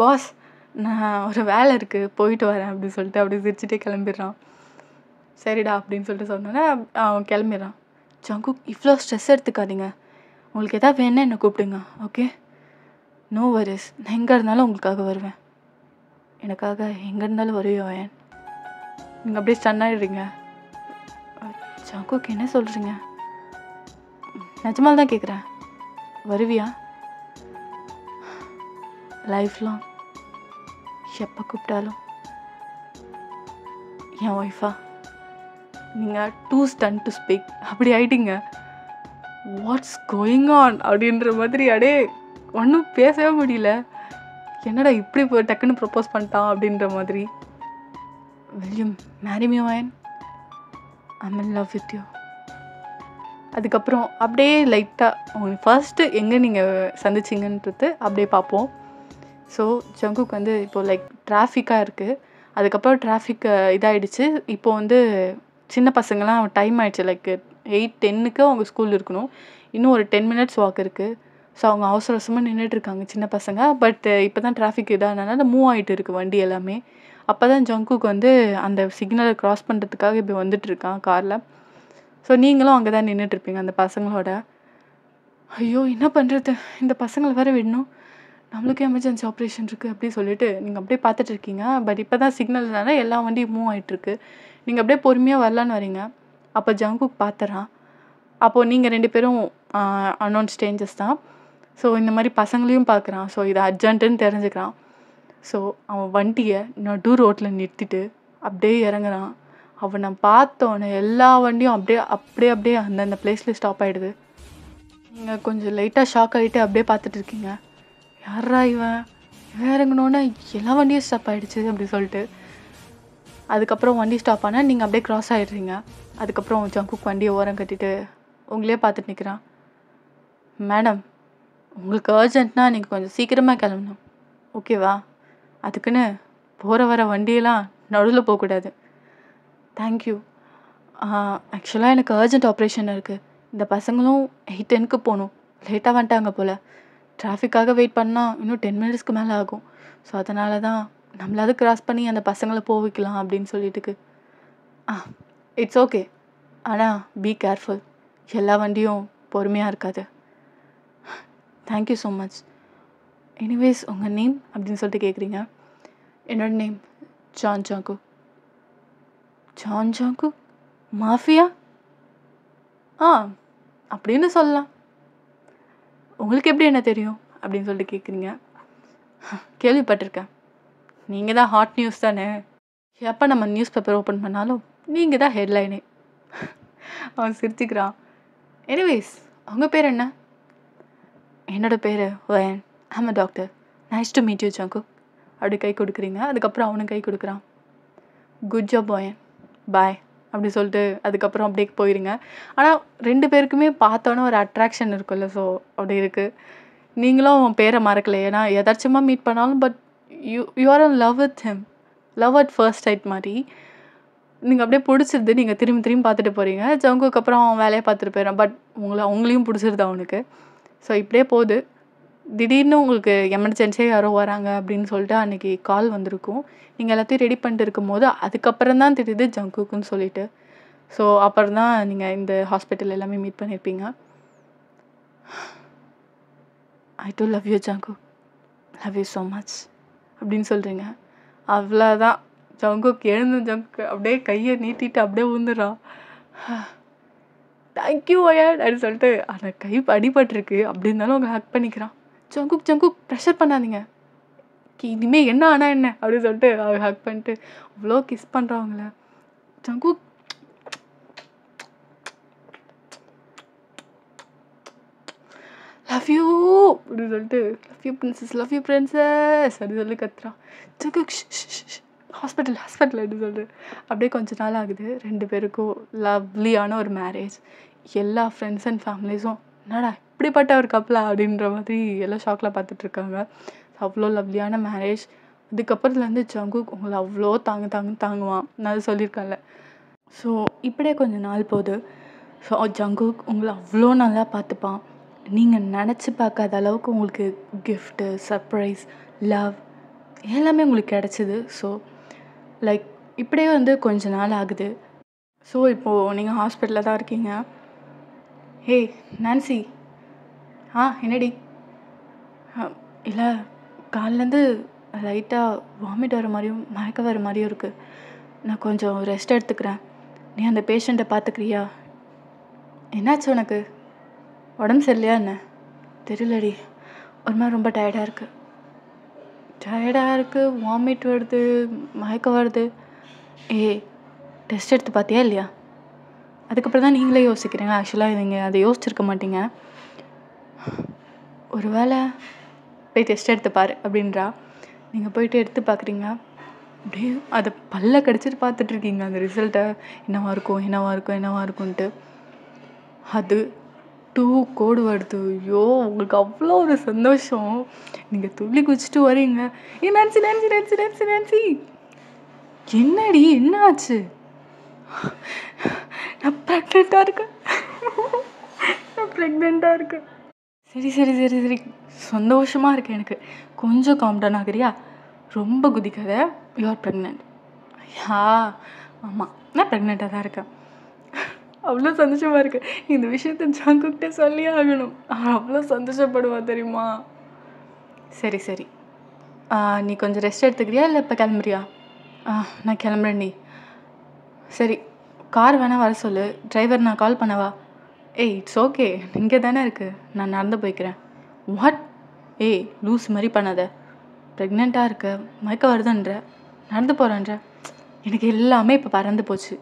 பாஸ் நான் ஒரு வேலை இருக்குது போயிட்டு வரேன் அப்படின்னு சொல்லிட்டு அப்படி சிரிச்சுட்டே கிளம்பிடுறான். சரிடா அப்படின்னு சொல்லிட்டு சொன்னோன்னே அவன் கிளம்பிடுறான். ஜங்குக் இவ்வளோ ஸ்ட்ரெஸ் எடுத்துக்காதீங்க, உங்களுக்கு எதாவது வேணா என்னை கூப்பிடுங்க, ஓகே? நோ வரிஸ், நான் எங்கே இருந்தாலும் உங்களுக்காக வருவேன். எனக்காக எங்கே இருந்தாலும் வருவியோ ஏன்? நீங்கள் அப்படியே ஸ்டன் ஆகிடுறீங்க. ஜங்குக் என்ன சொல்கிறீங்க? நிஜமால் தான் கேட்குறேன், வருவியா? லைஃப் லாங் எப்போ கூப்பிட்டாலும் என் ஒய்ஃபா? நீங்கள் டூ ஸ்டன் டு ஸ்பீக் அப்படி ஆயிட்டீங்க. வாட்ஸ் கோயிங் ஆன் அப்படின்ற மாதிரி அப்படியே ஒன்றும் பேசவே முடியல. என்னடா இப்படி போய் டக்குன்னு ப்ரப்போஸ் பண்ணிட்டான் அப்படின்ற மாதிரி. will you marry me Oyan? I'm in love with you. அதுக்கப்புறம் அப்படியே லைட்டாக உங்களுக்கு ஃபர்ஸ்ட்டு எங்கே நீங்கள் சந்திச்சிங்கன்றது அப்படியே பார்ப்போம். ஸோ ஜங்குக் வந்து இப்போது லைக் டிராஃபிக்காக இருக்குது. அதுக்கப்புறம் டிராஃபிக் இதாகிடுச்சு. இப்போது வந்து சின்ன பசங்களாம் டைம் ஆகிடுச்சு, லைக் 8:10 அவங்க ஸ்கூல் இருக்கணும். இன்னும் ஒரு 10 minutes வாக் இருக்குது. ஸோ அவங்க அவசர அவசரமாக நின்றுட்டுருக்காங்க சின்ன பசங்க. பட் இப்போ தான் டிராஃபிக் இதானதுனால மூவ் ஆகிட்டு இருக்குது வண்டி எல்லாமே. அப்போ தான் ஜங்குக் வந்து அந்த சிக்னலை க்ராஸ் பண்ணுறதுக்காக இப்போ வந்துட்டுருக்கான் காரில். ஸோ நீங்களும் அங்கே தான் நின்றுட்டுருப்பீங்க அந்த பசங்களோட. ஐயோ என்ன பண்ணுறது, இந்த பசங்களை வேறு விடணும், நம்மளுக்கு எமர்ஜென்சி ஆப்ரேஷன் இருக்குது அப்படி சொல்லிட்டு நீங்கள் அப்படியே பார்த்துட்ருக்கீங்க. பட் இப்போ தான் சிக்னல்னால எல்லா வண்டியும் மூவ் ஆகிட்டுருக்கு. நீங்கள் அப்படியே பொறுமையாக வரலான்னு வரீங்க. அப்போ ஜங்குக் பார்த்துறான். அப்போது நீங்கள் 2 பேரும் அன்னோன் ஸ்ட்ரேஞ்சர்ஸ் தான். ஸோ இந்த மாதிரி பசங்களையும் பார்க்குறான். ஸோ இது அர்ஜென்ட்டுன்னு தெரிஞ்சுக்கிறான். ஸோ அவன் வண்டியை நடு ரோட்டில் நிறுத்திட்டு அப்படியே இறங்குறான். அவனை பார்த்தோன்னே எல்லா வண்டியும் அப்படியே அந்தந்த பிளேஸில் ஸ்டாப் ஆகிடுது. நீங்கள் கொஞ்சம் லைட்டாக ஷாக் ஆகிட்டு அப்படியே பார்த்துட்ருக்கீங்க. யாரா இவன் இறங்கினோன்னே எல்லா வண்டியும் ஸ்டாப் ஆகிடுச்சு அப்படி சொல்லிட்டு. அதுக்கப்புறம் வண்டி ஸ்டாப் ஆனால் நீங்கள் அப்படியே க்ராஸ் ஆகிடுறீங்க. அதுக்கப்புறம் ஜங்குக் வண்டியை ஓரம் கட்டிட்டு உங்களே பார்த்துட்டு நிற்கிறான். மேடம், உங்களுக்கு அர்ஜென்ட்னா நீங்கள் கொஞ்சம் சீக்கிரமாக கிளம்பணும், ஓகேவா? அதுக்குன்னு போகிற வர வண்டியெல்லாம் நடுவில் போகக்கூடாது. தேங்க்யூ. ஆக்சுவலாக எனக்கு அர்ஜென்ட் ஆப்ரேஷன் இருக்குது. இந்த பசங்களும் 8:10 போகணும், லேட்டாக வந்துட்டாங்க போல். டிராஃபிக்காக வெயிட் பண்ணால் இன்னும் 10 minutesக்கு மேலே ஆகும். ஸோ அதனால தான் நம்மளாவது கிராஸ் பண்ணி அந்த பசங்களை போக வைக்கலாம் அப்படின்னு சொல்லிட்டுக்கு. இட்ஸ் ஓகே, ஆனால் பி கேர்ஃபுல், எல்லா வண்டியும் பொறுமையாக இருக்காது. Thank you so much. எனிவேஸ் உங்கள் நேம் அப்படின்னு சொல்லிட்டு கேட்குறீங்க. என்னோட name John Jungkook. John Jungkook mafia? அப்படின்னு சொல்லலாம். உங்களுக்கு எப்படி என்ன தெரியும் அப்படின்னு சொல்லிட்டு கேட்குறீங்க. கேள்விப்பட்டிருக்கேன், நீங்கள் தான் ஹாட் நியூஸ் தானே, எப்போ நம்ம நியூஸ் பேப்பர் ஓப்பன் பண்ணாலும் நீங்கள் தான் ஹெட்லைனே. அவன் சிரிச்சுக்கிறான். எனிவேஸ் உங்கள் பேர் என்ன? என்னோட பேர் wine, I'm a doctor. Nice to meet you Jungkook. அப்படி கை கொடுக்குறீங்க. அதுக்கப்புறம் அவனும் கை கொடுக்குறான். குட் ஜாப் ஒயன், பாய் அப்படி சொல்லிட்டு அதுக்கப்புறம் அப்படியே போயிருங்க. ஆனால் 2 பேருக்குமே பார்த்தோன்னே ஒரு அட்ராக்ஷன் இருக்குல்ல, ஸோ அப்படி இருக்குது. நீங்களும் அவன் பேரை மறக்கலை, ஏன்னா எதாச்சுமாக மீட் பண்ணாலும் but you are in love with him, love at first sight மாதிரி நீங்கள் அப்படியே பிடிச்சிருது. நீங்கள் திரும்பி பார்த்துட்டு போகிறீங்க. ஜங்குக்கு அப்புறம் அவன் வேலையை பார்த்துட்டு போயிடறான். பட் அவங்களையும் பிடிச்சிருது அவனுக்கு. ஸோ இப்படியே போகுது. திடீர்னு உங்களுக்கு எமர்ஜென்சியாக யாரோ வராங்க அப்படின்னு சொல்லிட்டு அன்றைக்கி கால் வந்திருக்கும். நீங்கள் எல்லாத்தையும் ரெடி பண்ணிட்டு இருக்கும் போது அதுக்கப்புறம் தான் தெரியுது ஜங்குக்குன்னு சொல்லிட்டு. ஸோ அப்புறம் தான் நீங்கள் இந்த ஹாஸ்பிட்டல் எல்லாமே மீட் பண்ணியிருப்பீங்க. I do love you Jungkook, love you so much அப்படின்னு சொல்கிறீங்க. அவ்வளோதான். ஜங்குக் ஜங்குக் அப்படியே கையை நீட்டிட்டு அப்படியே விழுந்துடுறான். தேங்க்யூ ஒயன் அப்படின்னு சொல்லிட்டு அந்த கை அடிபட்டிருக்கு அப்படி இருந்தாலும் அவங்க ஹக் பண்ணிக்கிறான். ஜங்குக் ப்ரெஷர் பண்ணாதீங்க, இனிமேல் என்ன ஆனால் என்ன அப்படின்னு சொல்லிட்டு அவங்க ஹக் பண்ணிட்டு அவ்வளோ கிஸ் பண்ணுறவங்கள. ஜங்குக் லவ் யூ அப்படின்னு சொல்லிட்டு லவ் யூ பிரின்சஸ் அப்படின்னு சொல்லி கத்துறான். ஜங்குக் ஹாஸ்பிட்டல் அப்படின்னு சொல்லிட்டு அப்படியே கொஞ்ச நாள் ஆகுது. 2 பேருக்கும் லவ்லியான ஒரு மேரேஜ். எல்லா ஃப்ரெண்ட்ஸ் அண்ட் ஃபேமிலிஸும் என்னடா இப்படிப்பட்ட ஒரு கப்பலா அப்படின்ற மாதிரி எல்லாம் ஷாக்கில் பார்த்துட்ருக்காங்க. அவ்வளோ லவ்லியான மேரேஜ். அதுக்கப்புறத்துலேருந்து ஜங்குக் உங்களை அவ்வளோ தாங்குவான். நான் அது சொல்லியிருக்கேன்ல. ஸோ இப்படியே கொஞ்சம் நாள் போகுது. ஸோ ஜங்குக் உங்களை அவ்வளோ நல்லா பார்த்துப்பான். நீங்கள் நினச்சி பார்க்காத அளவுக்கு உங்களுக்கு கிஃப்ட்டு, சர்ப்ரைஸ், லவ் எல்லாமே உங்களுக்கு கிடச்சிது. ஸோ லைக் இப்படியே கொஞ்ச நாள் ஆகுது. ஸோ இப்போது நீங்கள் ஹாஸ்பிட்டலில் தான் இருக்கீங்க. ஏய் நான்சி, என்னடி? இல்லை, காலிலேருந்து லைட்டாக வாமிட் வர மாதிரியும் மயக்கம் வர மாதிரியும் இருக்குது. நான் கொஞ்சம் ரெஸ்ட் எடுத்துக்கிறேன். நீ அந்த பேஷண்ட்டை பார்த்துக்கிறியா? என்னாச்சு உனக்கு? உடம்பு சரியில்லையா என்ன? தெரியலடி, ஒரு மாதிரி ரொம்ப டயர்டாக இருக்குது, வாமிட் வருது, மயக்கம் வருது. டெஸ்ட் எடுத்து பார்த்தியா இல்லையா? அதுக்கப்புறம் தான் நீங்களே யோசிக்கிறீங்க. ஆக்சுவலாக நீங்கள் அதை யோசிச்சிருக்க மாட்டீங்க. ஒரு வேளை போய் டெஸ்ட் எடுத்து பாரு அப்படின்றா. நீங்கள் போயிட்டு எடுத்து பார்க்குறீங்க. அப்படியே அதை பல்ல கடிச்சிட்டு பார்த்துட்ருக்கீங்க அந்த ரிசல்ட்டை. என்னவா இருக்கும்ன்ட்டு. அது 2 கோடு வருது. ஐயோ, உங்களுக்கு அவ்வளோ ஒரு சந்தோஷம். நீங்கள் துள்ளி குதிச்சுட்டு வரீங்க. நான்சி, என்னடி என்ன ஆச்சு? நான் ப்ரெக்னெண்ட்டாக இருக்கேன். சரி, சந்தோஷமாக இருக்கு எனக்கு. கொஞ்சம் காம்டவுன் ஆகுறியா? ரொம்ப குதிக்காத. You are pregnant. ஆமாம், நான் ப்ரெக்னெண்ட்டாக தான் இருக்கேன். அவ்வளோ சந்தோஷமாக இருக்குது. இந்த விஷயத்த ஜங்குக்கிட்ட சொல்லியே ஆகணும். அவ்வளோ சந்தோஷப்படுவா தெரியுமா? சரி, நீ கொஞ்சம் ரெஸ்ட் எடுத்துக்கிறியா இல்லை இப்போ கிளம்புறியா? நான் கிளம்புறேன்டி. சரி, கார் வேணால் வர சொல்லு. டிரைவர் நான் கால் பண்ணவா? இட்ஸ் ஓகே, இங்கே தானே இருக்குது, நான் நடந்து போய்க்கிறேன். வாட்? லூஸ் மாதிரி பண்ணாத. ப்ரெக்னெண்ட்டாக இருக்க, மயக்கம் வருதுன்ற, நடந்து போகிறேன்ற. எனக்கு எல்லாமே இப்போ பறந்து போச்சு.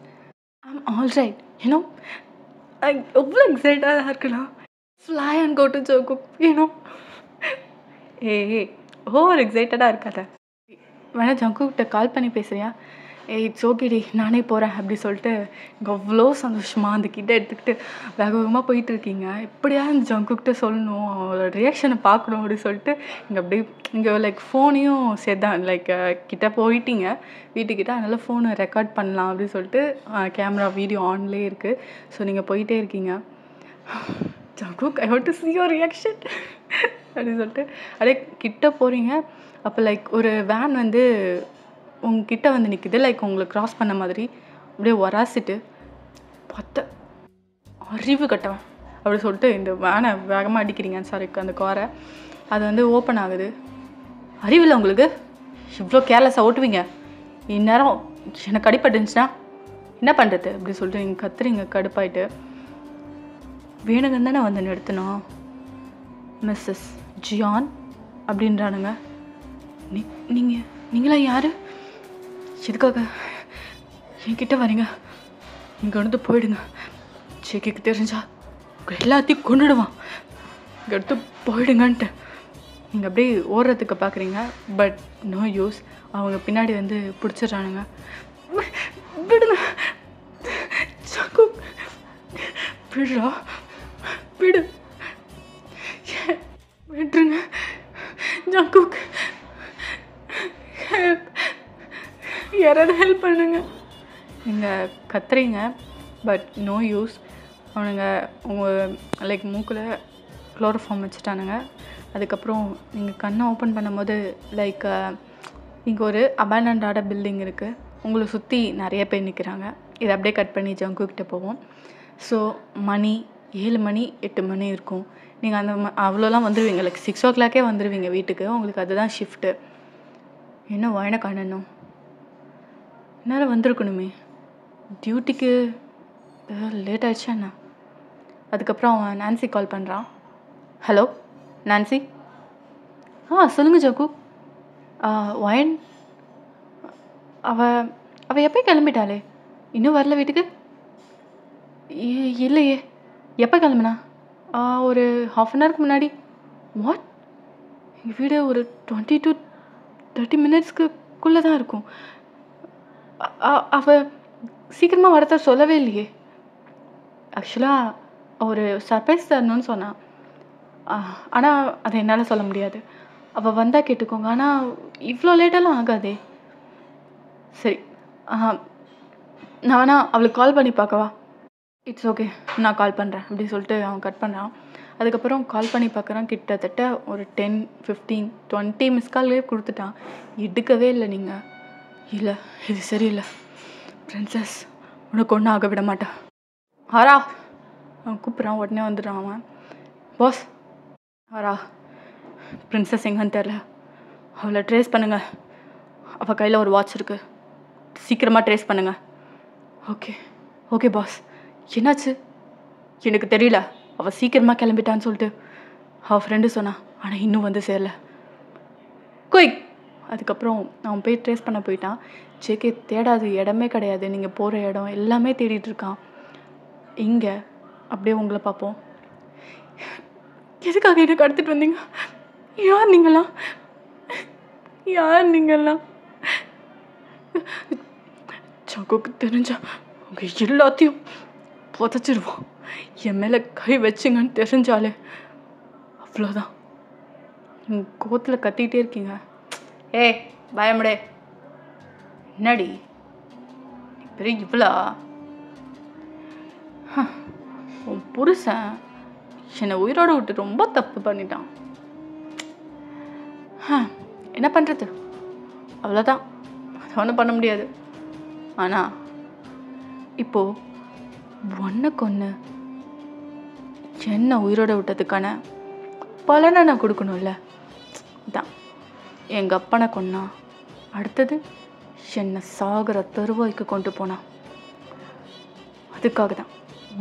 I'm alright. எவ்வளோ எக்ஸைட்டாக இருக்குண்ணா. Fly and go to Jungkook. Over எக்ஸைட்டடாக இருக்காத. வேணா ஜங்குக்கிட்ட கால் பண்ணி பேசுறியா? இட்ஸ் ஓகேடி, நானே போகிறேன் அப்படி சொல்லிட்டு இங்கே அவ்வளோ சந்தோஷமாக அந்த கிட்ட எடுத்துக்கிட்டு வேகமாக போயிட்டுருக்கீங்க. எப்படியா இந்த ஜங்குக்கிட்ட சொல்லணும், அவளோட ரியாக்ஷனை பார்க்கணும் அப்படின்னு சொல்லிட்டு இங்கே லைக் ஃபோனையும் சேர்த்தான் லைக் கிட்டே போயிட்டீங்க வீட்டுக்கிட்ட. அதனால் ஃபோனை ரெக்கார்ட் பண்ணலாம் அப்படின்னு சொல்லிட்டு கேமரா வீடியோ ஆன்லேயே இருக்குது. ஸோ நீங்கள் போயிட்டே இருக்கீங்க. Jungkook, I want to see your reaction அப்படின்னு சொல்லிட்டு அப்படியே கிட்ட போகிறீங்க. அப்போ லைக் ஒரு வேன் உங்ககிட்ட நிற்குது, லைக் உங்களை க்ராஸ் பண்ண மாதிரி. அப்படியே வராசிட்டு பார்த்த அறிவு கட்டவன் அப்படி சொல்லிட்டு இந்த வேனை வேகமாக அடிக்கிறீங்க. சாரி, அந்த காரை. அது ஓப்பன் ஆகுது. அறிவில்லை உங்களுக்கு? இவ்வளோ கேர்லெஸ்ஸாக ஓட்டுவீங்க? இந்நேரம் எனக்கு அடிபட்டுருந்துச்சுன்னா என்ன பண்ணுறது அப்படி சொல்லிட்டு நீங்கள் கத்துறீங்க கடுப்பாயிட்டு. வேணுங்க தானே நிறுத்தணும். மிஸ்ஸஸ் ஜியான் அப்படின்றானுங்க. நீங்களாம் யார்? எதுக்காக என்கிட்ட வரீங்க? இங்கே போயிடுங்க. ஜேகேக்கு தெரிஞ்சா எல்லாத்தையும் கொண்டுடுவான். இங்கே எடுத்து போயிடுங்கன்ட்டு நீங்கள் அப்படியே ஓடுறதுக்கு பார்க்குறீங்க. But no use. அவங்க பின்னாடி பிடிச்சிட்றானுங்க. விடுங்க ஜங்குக், விடுறா, விடு, விட்டுருங்க ஜங்குக், ஹெல்ப், யாராவது ஹெல்ப் பண்ணுங்க. நீங்கள் கத்துறீங்க. But no use. அவனுங்க உங்கள் லைக் மூக்கில் குளோரோஃபார்ம் வச்சுட்டானுங்க. அதுக்கப்புறம் நீங்கள் கண்ணை ஓப்பன் பண்ணும்போது லைக் இங்கே ஒரு அபேண்டன்டான பில்டிங் இருக்குது. உங்களை சுற்றி நிறைய பேர் நிற்கிறாங்க. இதை அப்படியே கட் பண்ணி ஜங்குக்கிட்ட போவோம். ஸோ மணி 7 மணி 8 மணி இருக்கும். நீங்கள் அந்த அவ்வளோலாம் வந்துடுவீங்க. லைக் 6 o'clock வந்துடுவீங்க வீட்டுக்கு. உங்களுக்கு அதுதான் ஷிஃப்ட்டு. என்ன வாயின காணணும், என்னால் வந்திருக்கணுமே டியூட்டிக்கு. லேட் ஆயிடுச்சா என்ன? அதுக்கப்புறம் அவன் நான்சி கால் பண்ணுறான். Hello Nancy. சொல்லுங்கள் ஜக்கு. வயன் அவள் எப்போ கிளம்பிட்டாளே, இன்னும் வரல வீட்டுக்கு? இல்லையே. எப்போ கிளம்புனா? ஒரு 1/2 hour முன்னாடி. வாட்? எங்கள் வீடு ஒரு 20 to 30 minutesக்குள்ளே தான் இருக்கும். அவள் சீக்கிரமாக வரத சொல்லவே இல்லையே. ஆக்சுவலாக ஒரு சர்ப்ரைஸ் தரணும்னு சொன்னா. ஆனா அத என்னால சொல்ல முடியாது. அவ வந்தா கேட்டுக்கோங்க. ஆனா இவ்ளோ லேட்டாலாம் ஆகாதே. சரி. அ நான் வேணா அவளுக்கு கால் பண்ணி பார்க்கவா? It's okay. நான் கால் பண்றேன். அப்படி சொல்லிட்டு அவன் கட் பண்ணான். அதுக்கப்புறம் கால் பண்ணி பார்க்குறான். கிட்டத்தட்ட ஒரு 10, 15, 20 மிஸ் கால்லே குடுத்துட்டான். எடுக்கவே இல்ல நீங்க. இல்ல இது சரியில்ல. பிரின்சஸ் உனக்கு ஒண்ணும் ஆக விட மாட்டா. ஆரா! அவன் கூப்பிட்றான். உடனே வந்துடுறான் அவன். பாஸ் ஆரா, பிரின்சஸ் எங்கன்னு தெரில. அவளை ட்ரேஸ் பண்ணுங்க. அவள் கையில் ஒரு வாட்ச் இருக்கு. சீக்கிரமாக ட்ரேஸ் பண்ணுங்க. Okay okay boss. என்னாச்சு? எனக்கு தெரியல. அவள் சீக்கிரமாக கிளம்பிட்டான்னு சொல்லிட்டு அவள் ஃப்ரெண்டு சொன்னான். ஆனால் இன்னும் வந்து சேரல. குயிக். அதுக்கப்புறம் அவன் போய் ட்ரேஸ் பண்ண போயிட்டான். ஜேகே தேடாத இடமே கிடையாது. நீங்கள் போகிற இடம் எல்லாமே தேடிட்டு இருக்கான். இங்கே அப்படியே உங்களை பார்ப்போம். எதுக்காக என்ன கடத்திட்டு வந்தீங்க? யார் நீங்களாம்? யார் நீங்களாம்? ஜங்குக்கு தெரிஞ்சா அவங்க எல்லாத்தையும் புதைச்சிருவோம். என் மேலே கை வச்சுங்கன்னு தெரிஞ்சாலே அவ்வளோதான். கோத்தில் கத்திக்கிட்டே இருக்கீங்க. ஏய் பயமுடே. என்னடி பெரிய இவ்வளோ? உன் புருஷன் என்னை உயிரோட விட்டு ரொம்ப தப்பு பண்ணிட்டான். என்ன பண்ணுறது? அவ்வளோதான். அதை ஒன்றும் பண்ண முடியாது. ஆனால் இப்போது ஒன்றுக்கு ஒன்று என்ன உயிரோட விட்டதுக்கான பலனை நான் கொடுக்கணும்ல. அதான் எங்கள் அப்பனை கொன்னா. அடுத்தது என்னை சாகிற தருவாய்க்கு கொண்டு போனான். அதுக்காக தான்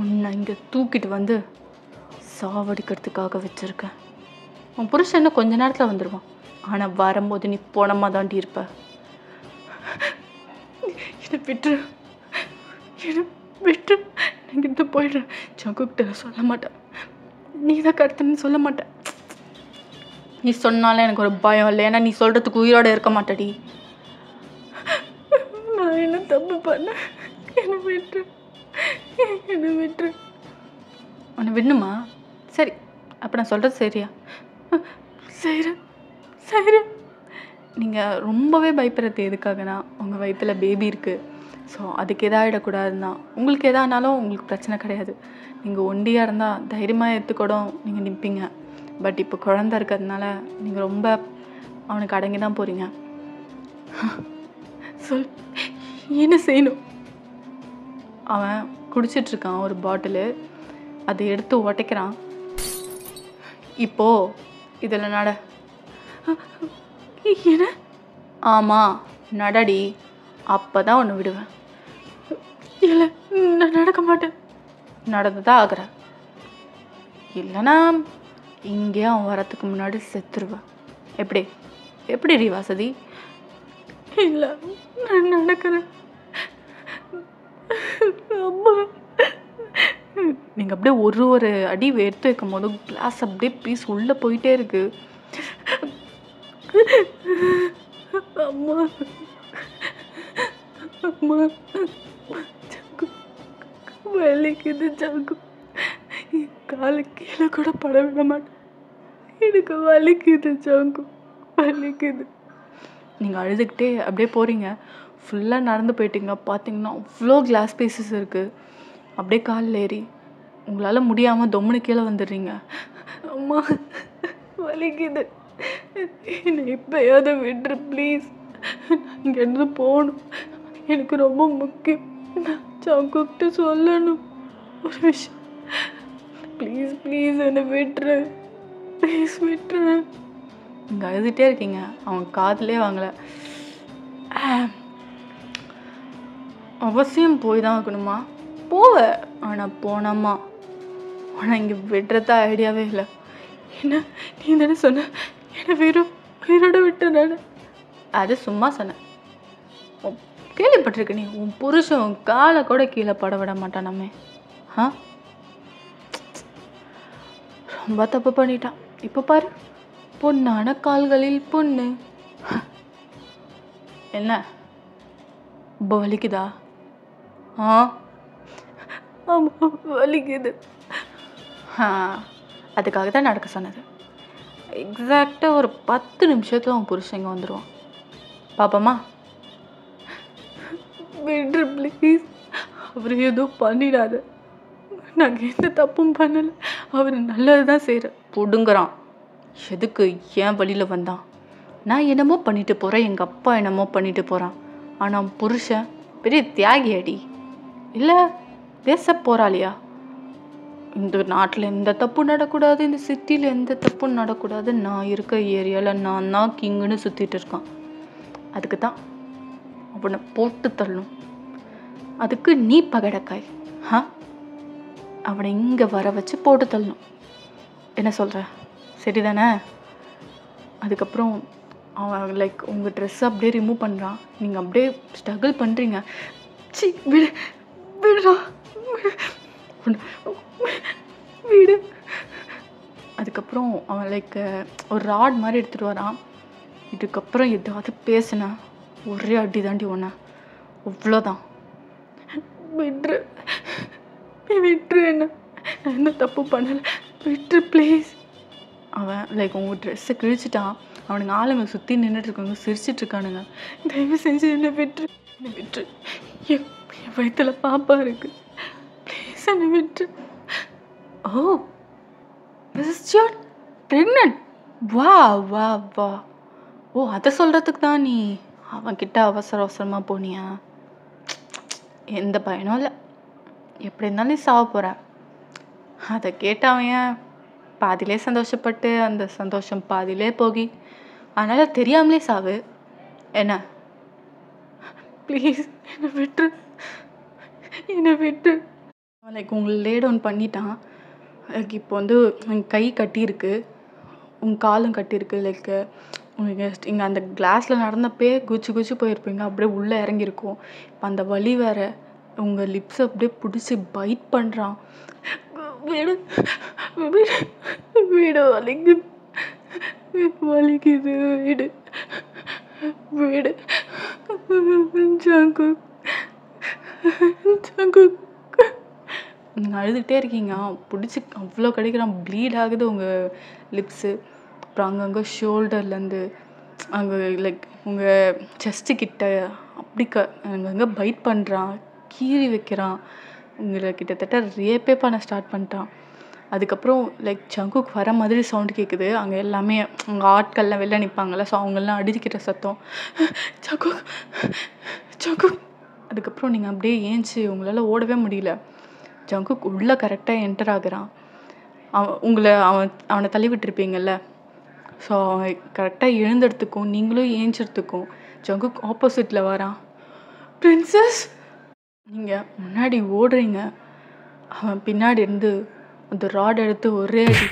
உன்னை இங்கே தூக்கிட்டு வந்து சாவடிக்கிறதுக்காக வச்சுருக்கேன். உன் புருஷன் இன்னும் கொஞ்ச நேரத்தில் வந்துடுவான். ஆனால் வரும்போது நீ போனமா தாண்டி இருப்ப. என்னை விட்டுரு, என்னை விட்டு நான் கிட்ட போயிடுறேன். ஜங்குக்கிட்ட சொல்ல மாட்டேன். நீ தான் கடத்தன்னு சொல்ல மாட்டேன். நீ சொன்னாலும் எனக்கு ஒரு பயம் இல்லை. ஏன்னா நீ சொல்கிறதுக்கு உயிரோட இருக்க மாட்டடி. நான் என்ன தப்பு பண்ண? என்னை விட்டுரு, என்னை விட்டுரு. உன்னை விடணுமா? சரி, அப்போ நான் சொல்கிறது சரியா? செய்கிறேன் செய்கிறேன். நீங்கள் ரொம்பவே பயப்படுறது எதுக்காகனா உங்கள் வயிற்றில் பேபி இருக்குது. ஸோ அதுக்கு எதாகிடக்கூடாதுன்னா, உங்களுக்கு எதானாலும் உங்களுக்கு பிரச்சனை கிடையாது. நீங்கள் ஒண்டியாக இருந்தால் தைரியமாக ஏற்றுக்கூட நீங்கள் நிற்பீங்க. பட் இப்போ குழந்த இருக்கிறதுனால நீங்கள் ரொம்ப அவனுக்கு அடங்கி தான் போகிறீங்க. சொல், என்ன செய்யணும்? அவன் குடிச்சிட்ருக்கான் ஒரு பாட்டிலு. அதை எடுத்து உடைக்கிறான். இப்போது இதில் நட. என்ன? ஆமாம் நடடி. அப்போ தான் ஒன்று விடுவேன். இல்லை நான் நடக்க மாட்டேன். நடந்து தான் ஆகிறேன். இல்லைனா இங்கே அவன் வரத்துக்கு முன்னாடி செத்துருவேன். எப்படி எப்படி வசதி? இல்லை நான் நடக்கிறேன். அம்மா. நீங்கள் அப்படியே ஒரு அடி எடுத்து வைக்கும் போது கிளாஸ் அப்படியே பீஸ் உள்ளே போயிட்டே இருக்கு. அம்மா அம்மா ஜங்கு வலிக்குது. ஜங்கு காலு கீழே கூட பட விட மாட்டேன். எனக்கு வலிக்குது ஜங்கு, வலிக்குது. நீங்கள் அழுதுகிட்டே அப்படியே போகிறீங்க. ஃபுல்லாக நடந்து போயிட்டீங்க. பார்த்தீங்கன்னா அவ்வளோ கிளாஸ் பீசஸ் இருக்குது. அப்படியே காலில் ஏறி உங்களால் முடியாமல் தொம்முனு கீழே வந்துடுறீங்க. அம்மா வலிக்குது. என்னை இப்போயாவது விட்டுரு ப்ளீஸ். இங்கேருந்து போகணும். எனக்கு ரொம்ப முக்கியம். நான் ஜங்குக்கிட்ட சொல்லணும் ஒரு விஷயம். ப்ளீஸ் ப்ளீஸ் என்னை விட்டுரு, ப்ளீஸ் விட்டுரு. நீங்கள் அழுதுகிட்டே இருக்கீங்க. அவன் காதுலே வாங்கலை. அவசியம் போய் தான் ஆகணுமா? போவ. ஆனால் போனாமா? ஆனால் இங்கே விடுறதா ஐடியாவே இல்லை. என்ன நீ தானே சொன்ன என்னை உயிரோட விட்டுறேன். அது சும்மா சொன்னேன். கேள்விப்பட்டிருக்க நீ? உன் புருஷன் உன் காலை கூட கீழே பட விட மாட்டானாமே. ரொம்ப தப்பு பண்ணிட்டான். இப்போ பாரு, பொண்ணான கால்களில் பொண்ணு. என்ன ரொம்ப வலிக்குதா? ஆமாம் வலிக்குது. அதுக்காக தான் நடக்க சொன்னது. எக்ஸாக்டாக ஒரு 10 நிமிஷத்தில் அவன் புருஷன் இங்கே வந்துடுவான். பாப்போமா? விட்ரு ப்ளீஸ். அவர் எதுவும் பண்ணிடாத. நாங்கள் எந்த தப்பும் பண்ணலை. அவர் நல்லது தான் செய்கிறார். பொடுங்குறான். எதுக்கு? ஏன் வழியில் வந்தான்? நான் என்னமோ பண்ணிட்டு போகிறேன், எங்கள் அப்பா என்னமோ பண்ணிட்டு போகிறான். ஆனால் புருஷன் பெரிய தியாகி அடி. இல்லை தேச போராளியா? இந்த நாட்டில் எந்த தப்பும் நடக்கூடாது, இந்த சிட்டியில் எந்த தப்பும் நடக்கூடாது, நான் இருக்க ஏரியாவில் நான் தான் கிங்குன்னு சுற்றிட்டு இருக்கான். அதுக்கு தான் அவனை போட்டு தள்ளணும். அதுக்கு நீ பகடக்காய். அவனை இங்கே வர வச்சு போட்டு தள்ளணும். என்ன சொல்கிற? சரிதானே? அதுக்கப்புறம் அவன் லைக் உங்கள் ட்ரெஸ்ஸை அப்படியே ரிமூவ் பண்ணுறான். நீங்கள் அப்படியே ஸ்ட்ரகிள் பண்ணுறீங்க. சி விடு விடுறா வீடு. அதுக்கப்புறம் அவன் லைக் ஒரு ராட் மாதிரி எடுத்துகிட்டு வரான். இதுக்கப்புறம் எதாவது பேசுனா ஒரே அடி தாண்டி ஒன்று. அவ்வளோதான். விட்ரு விட்ரு. என்ன தப்பு பண்ணலை. விட்ரு ப்ளீஸ். அவன் லைக் உங்கள் ட்ரெஸ்ஸை கிழிச்சிட்டான். அவனுங்க ஆளுங்க சுற்றி நின்றுட்டுருக்காங்க, சிரிச்சிட்ருக்கானுங்க. தயவு செஞ்சு என்னை விட்ரு, என்னை விட்ரு. என் வயிற்றுல பாப்பா இருக்குது. ப்ளீஸ் என்னை விட்ரு. Oh this is your pregnant. வா வா வா. ஓ அதை சொல்கிறதுக்கு தான் நீ அவன்கிட்ட அவசரமாக போனியா? எந்த பயனும் இல்லை. எப்படி இருந்தாலும் நீ சாவ போகிற. அதை கேட்டவன் பாதியிலே சந்தோஷப்பட்டு அந்த சந்தோஷம் பாதியிலே போகி, அதனால் தெரியாமலே சாவு. என்ன? ப்ளீஸ் என்னை விட்டு என்னை விட்டு. லைக் உங்களை லே டவுன் பண்ணிட்டான். லைக் இப்போ வந்து உங்கள் கை கட்டியிருக்கு, உங்கள் காலும் கட்டியிருக்கு. லைக் உங்களுக்கு இங்கே அந்த கிளாஸில் நடந்தப்பே குச்சி போயிருப்பீங்க. அப்படியே உள்ளே இறங்கியிருக்கும். இப்போ அந்த வலி வேறு. உங்கள் லிப்ஸை அப்படியே பிடிச்சி பைட் பண்ணுறான். வீடு வீடு வீடு வலிக்குது, வலிக்குது. வீடு வீடு ஜங்கு ஜங்கு. நீங்கள் அழுதுகிட்டே இருக்கீங்க. பிடிச்சி அவ்வளோ கிடைக்கிறான். ப்ளீட் ஆகுது உங்கள் லிப்ஸு. அப்புறம் அங்கங்கே ஷோல்டர்லேருந்து அங்கே லைக் உங்கள் செஸ்ட்டு கிட்ட அப்படி அங்கங்கே பைட் பண்ணுறான், கீறி வைக்கிறான். உங்களை கிட்டத்தட்ட ரேப்பே பண்ண ஸ்டார்ட் பண்ணிட்டான். அதுக்கப்புறம் லைக் ஜங்குக்கு வர மாதிரி சவுண்டு கேட்குது. அங்கே எல்லாமே அங்கே ஆட்கள்லாம் வெளில நிற்பாங்கள்ல, ஸோ அவங்கெல்லாம் அடிக்கிற சத்தம். ஜங்கு ஜங்கு. அதுக்கப்புறம் நீங்கள் அப்படியே ஏஞ்சி உங்களால் ஓடவே முடியல. ஜங்குக்கு உள்ளே கரெக்டாக என்டர் ஆகுறான். அவனை தள்ளி விட்டுருப்பீங்கள்ல, ஸோ அவன் கரெக்டாக எழுந்துறதுக்கும் நீங்களும் ஏஞ்சிறதுக்கும் ஜங்குக்கு ஆப்போசிட்டில் வரான். பிரின்சஸ். நீங்கள் முன்னாடி ஓடுறீங்க. அவன் பின்னாடி இருந்து அந்த ராட் எடுத்து ஒரே அடி.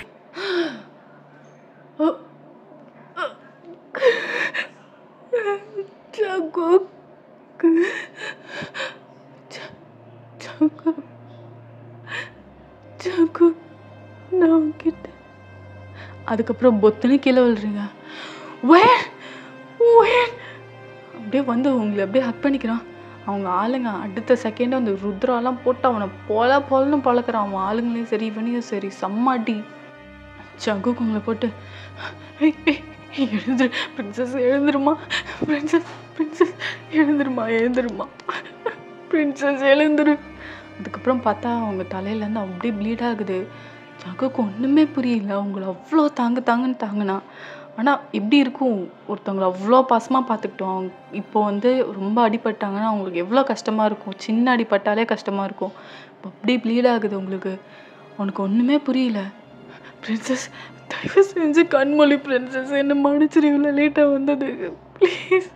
நான் கிட்ட அதுக்கப்புறம் பொத்துன்னு கீழே விழுறீங்க. அப்படியே வந்து உங்களை அப்படியே ஹக் பண்ணிக்கிறான். அவங்க ஆளுங்க அடுத்த செகண்ட் அந்த ருத்ராலாம் போட்டு அவனை போலன்னு பழக்கிறான். அவன் ஆளுங்களையும் சரி இவனையும் சரி செம்மாட்டி. ஜங்குக்கு உங்களை போட்டு எழுந்துரு பிரின்சஸ், எழுந்துருமா பிரின்சஸ், பிரின்சஸ் எழுந்துருமா, எழுந்துருமா பிரின்சஸ் எழுந்துரு. அதுக்கப்புறம் பார்த்தா அவங்க தலையிலேருந்து அப்படியே ப்ளீட் ஆகுது. ஜங்குக்கு ஒன்றுமே புரியல. அவங்கள அவ்வளோ தாங்குன்னு தாங்கினா. ஆனால் எப்படி இருக்கும் ஒருத்தவங்களை அவ்வளோ பாசமாக பார்த்துக்கிட்டோம். அவங்க இப்போ வந்து ரொம்ப அடிபட்டாங்கன்னா அவங்களுக்கு எவ்வளோ கஷ்டமாக இருக்கும். சின்ன அடிபட்டாலே கஷ்டமாக இருக்கும். இப்போ அப்படி ப்ளீட் ஆகுது உங்களுக்கு. அவனுக்கு ஒன்றுமே புரியல. பிரின்சஸ் தயவு செஞ்சு கண்மொழி பிரின்சஸ், என்ன மன்னிச்சிரு, இவ்வளோ லேட்டாக வந்தது ப்ளீஸ்.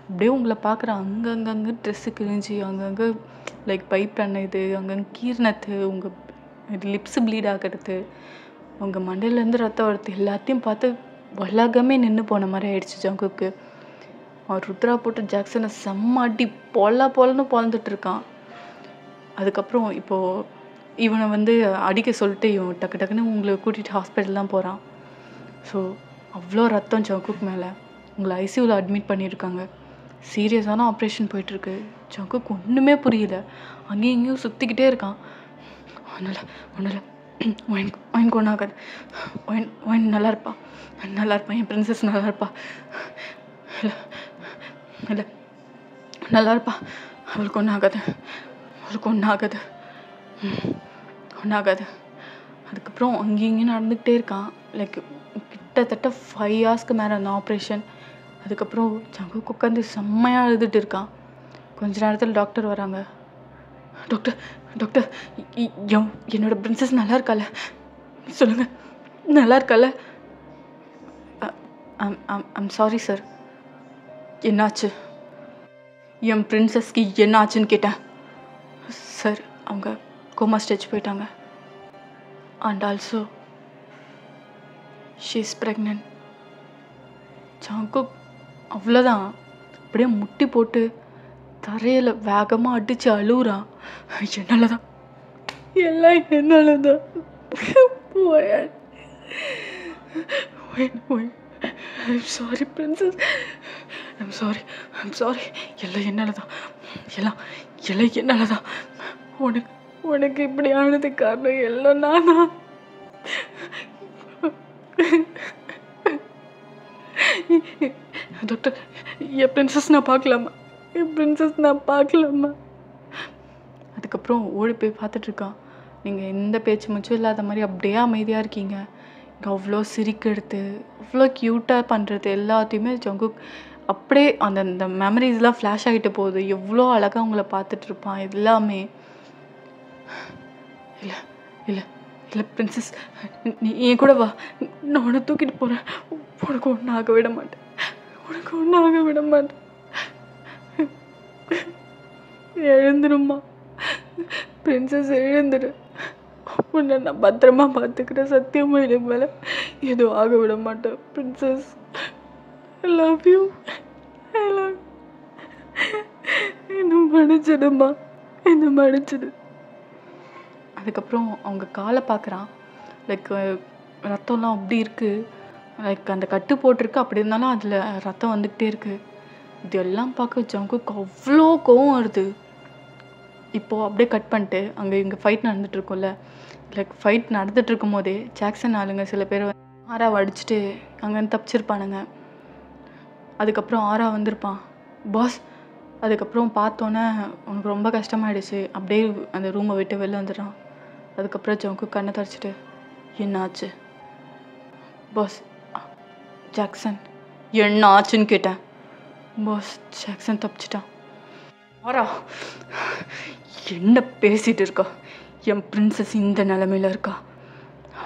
அப்படியே உங்களை பார்க்குறேன். அங்கங்கே ட்ரெஸ்ஸு கிழிஞ்சி அங்கங்கே லைக் பைப் பண்ணுது, அங்கங்கே கீர்னத்து, உங்கள் லிப்ஸு ப்ளீட் ஆகிறது, உங்கள் மண்டையிலேருந்து ரத்தம் வருது. எல்லாத்தையும் பார்த்து உலகமே நின்று போன மாதிரி ஆயிடுச்சு ஜங்குக்கு. அவன் ருத்ரா போட்டு ஜாக்சனை செம்மாட்டி பொலன்னு பொழந்துட்டுருக்கான். அதுக்கப்புறம் இப்போது இவனை வந்து அடிக்க சொல்லிட்டு இவன் டக்குன்னு உங்களை கூட்டிகிட்டு ஹாஸ்பிட்டல் தான் போகிறான். ஸோ அவ்வளோ ரத்தம் ஜங்குக்கு மேலே. உங்களை ஐசியூவில் அட்மிட் பண்ணியிருக்காங்க. சீரியஸான ஆப்ரேஷன் போயிட்டுருக்கு. ஜங்குக்கு ஒன்றுமே புரியல. அங்கேயும் இங்கேயும் சுற்றிக்கிட்டே இருக்கான். ஒன்றும் இல்லை ஒயின் ஒன்றும் ஆகாது. ஒயின் நல்லா இருப்பான், என் பிரின்சஸ் நல்லா இருப்பா. இல்லை இல்லை நல்லா இருப்பா, அவளுக்கு ஒன்றும் ஆகாது. அதுக்கப்புறம் அங்கேயும் இங்கேயும் நடந்துக்கிட்டே இருக்கான். லைக் கிட்டத்தட்ட 5 ஹவர்ஸ்க்கு மேலே அந்த ஆப்ரேஷன். அதுக்கப்புறம் ஜங்குக் உட்காந்து செம்மையாக அழுதுட்டு இருக்கான். கொஞ்ச நேரத்தில் டாக்டர் வராங்க. டாக்டர் என்னோட பிரின்சஸ் நல்லா இருக்கால சொல்லுங்கள், நல்லா இருக்கால? I'm sorry sir. என்னாச்சு? என் பிரின்சஸ்க்கு என்ன ஆச்சுன்னு கேட்டேன். சார் அவங்க கோமா ஸ்டேஜ் போயிட்டாங்க. And also she is pregnant. Jungkook அவ்வளோதான், அப்படியே முட்டி போட்டு தரையில் வேகமாக அடித்து அழுகுறான். என்னால் தான் எல்லாம் என்னால் தான். I'm sorry princess, I'm sorry. எல்லாம் என்னால் தான். உனக்கு இப்படி ஆனது காரணம் எல்லாம் நான் தான். டாக்டர் என் பிரின்சஸ் நான் பார்க்கலாமா? அதுக்கப்புறம் ஓடி போய் பார்த்துட்ருக்கான். நீங்கள் எந்த பேச்சு மூச்சும் இல்லாத மாதிரி அப்படியே அமைதியாக இருக்கீங்க. இங்கே அவ்வளோ சிரிக்கிறது, அவ்வளோ க்யூட்டாக பண்ணுறது எல்லாத்தையுமே ஜங்குக் அப்படியே அந்த மெமரிஸ்லாம் ஃப்ளாஷ் ஆகிட்டு போகுது. எவ்வளோ அழகாக உங்களை பார்த்துட்ருப்பான் எல்லாமே. இல்லை பிரின்சஸ், நீ என் கூட வா, நான் உன்னை தூக்கிட்டு போகிறேன். உனக்கு ஒன்றும் ஆக விட மாட்டேன். எழுந்துருமா பிரின்சஸ், எழுந்துரு. உன்னை நான் பத்திரமா பார்த்துக்கிறேன். சத்தியமா இது மேலே எதுவும் ஆக விட மாட்டேன் பிரின்சஸ். I love you. என்ன மன்னிச்சிடு. அதுக்கப்புறம் அவங்க காலை பார்க்குறான். லைக் ரத்தம்லாம் அப்படி இருக்குது. லைக் அந்த கட்டு போட்டிருக்கு, அப்படி இருந்தாலும் அதில் ரத்தம் வந்துக்கிட்டே இருக்குது. இதெல்லாம் பார்க்க ஜங்குக்கு அவ்வளோ கோவம் வருது. இப்போது அப்படியே கட் பண்ணிட்டு இங்கே ஃபைட் நடந்துகிட்ருக்கோம்ல. லைக் ஃபைட் நடந்துகிட்ருக்கும் போதே ஜாக்சன் ஆளுங்க சில பேர் ஆராவை அடிச்சுட்டு அங்கேருந்து தப்பிச்சிருப்பானுங்க. அதுக்கப்புறம் ஆரா வந்திருப்பான், பாஸ். அதுக்கப்புறம் பார்த்தோன்னே உனக்கு ரொம்ப கஷ்டமாயிடுச்சு. அப்படியே அந்த ரூமை விட்டு வெளில வந்துடுறான். அதுக்கப்புறம் ஜங்கு கண்ணை தரிச்சிட்டு, என்ன ஆச்சு பாஸ்? ஜாக்சன் என்ன ஆச்சுன்னு கேட்டேன். பாஸ் ஜாக்சன் தப்பிச்சிட்டான். ஆரா என்ன பேசிகிட்டு இருக்கா? என் பிரின்சஸ் இந்த நிலமையில இருக்கா.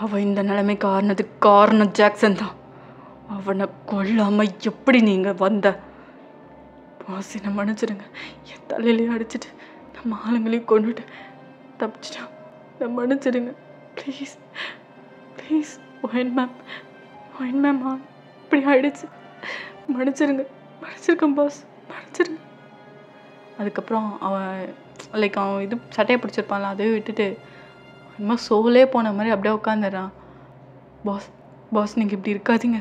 அவள் இந்த நிலைமைக்கு காரணம் ஜாக்சன் தான். அவனை கொல்லாமல் எப்படி நீங்கள் வந்த? பாஸ் என்னை மன்னிச்சிடுங்க. என் தலையிலையும் அடிச்சுட்டு நம்ம ஆளுங்களையும் கொண்டுட்டு தப்பிச்சிட்டான். நான் மன்னிச்சிடுங்க ப்ளீஸ். ஒயின் மேம் இப்படி ஆயிடுச்சு. மன்னிச்சிருக்கேன் பாஸ், மன்னிச்சிருங்க. அதுக்கப்புறம் அவன் இது சட்டையை பிடிச்சிருப்பான்ல, அதையும் விட்டுட்டு இன்னும் சோலே போன மாதிரி அப்படியே உட்காந்துடுறான். பாஸ் நீங்கள் இப்படி இருக்காதீங்க,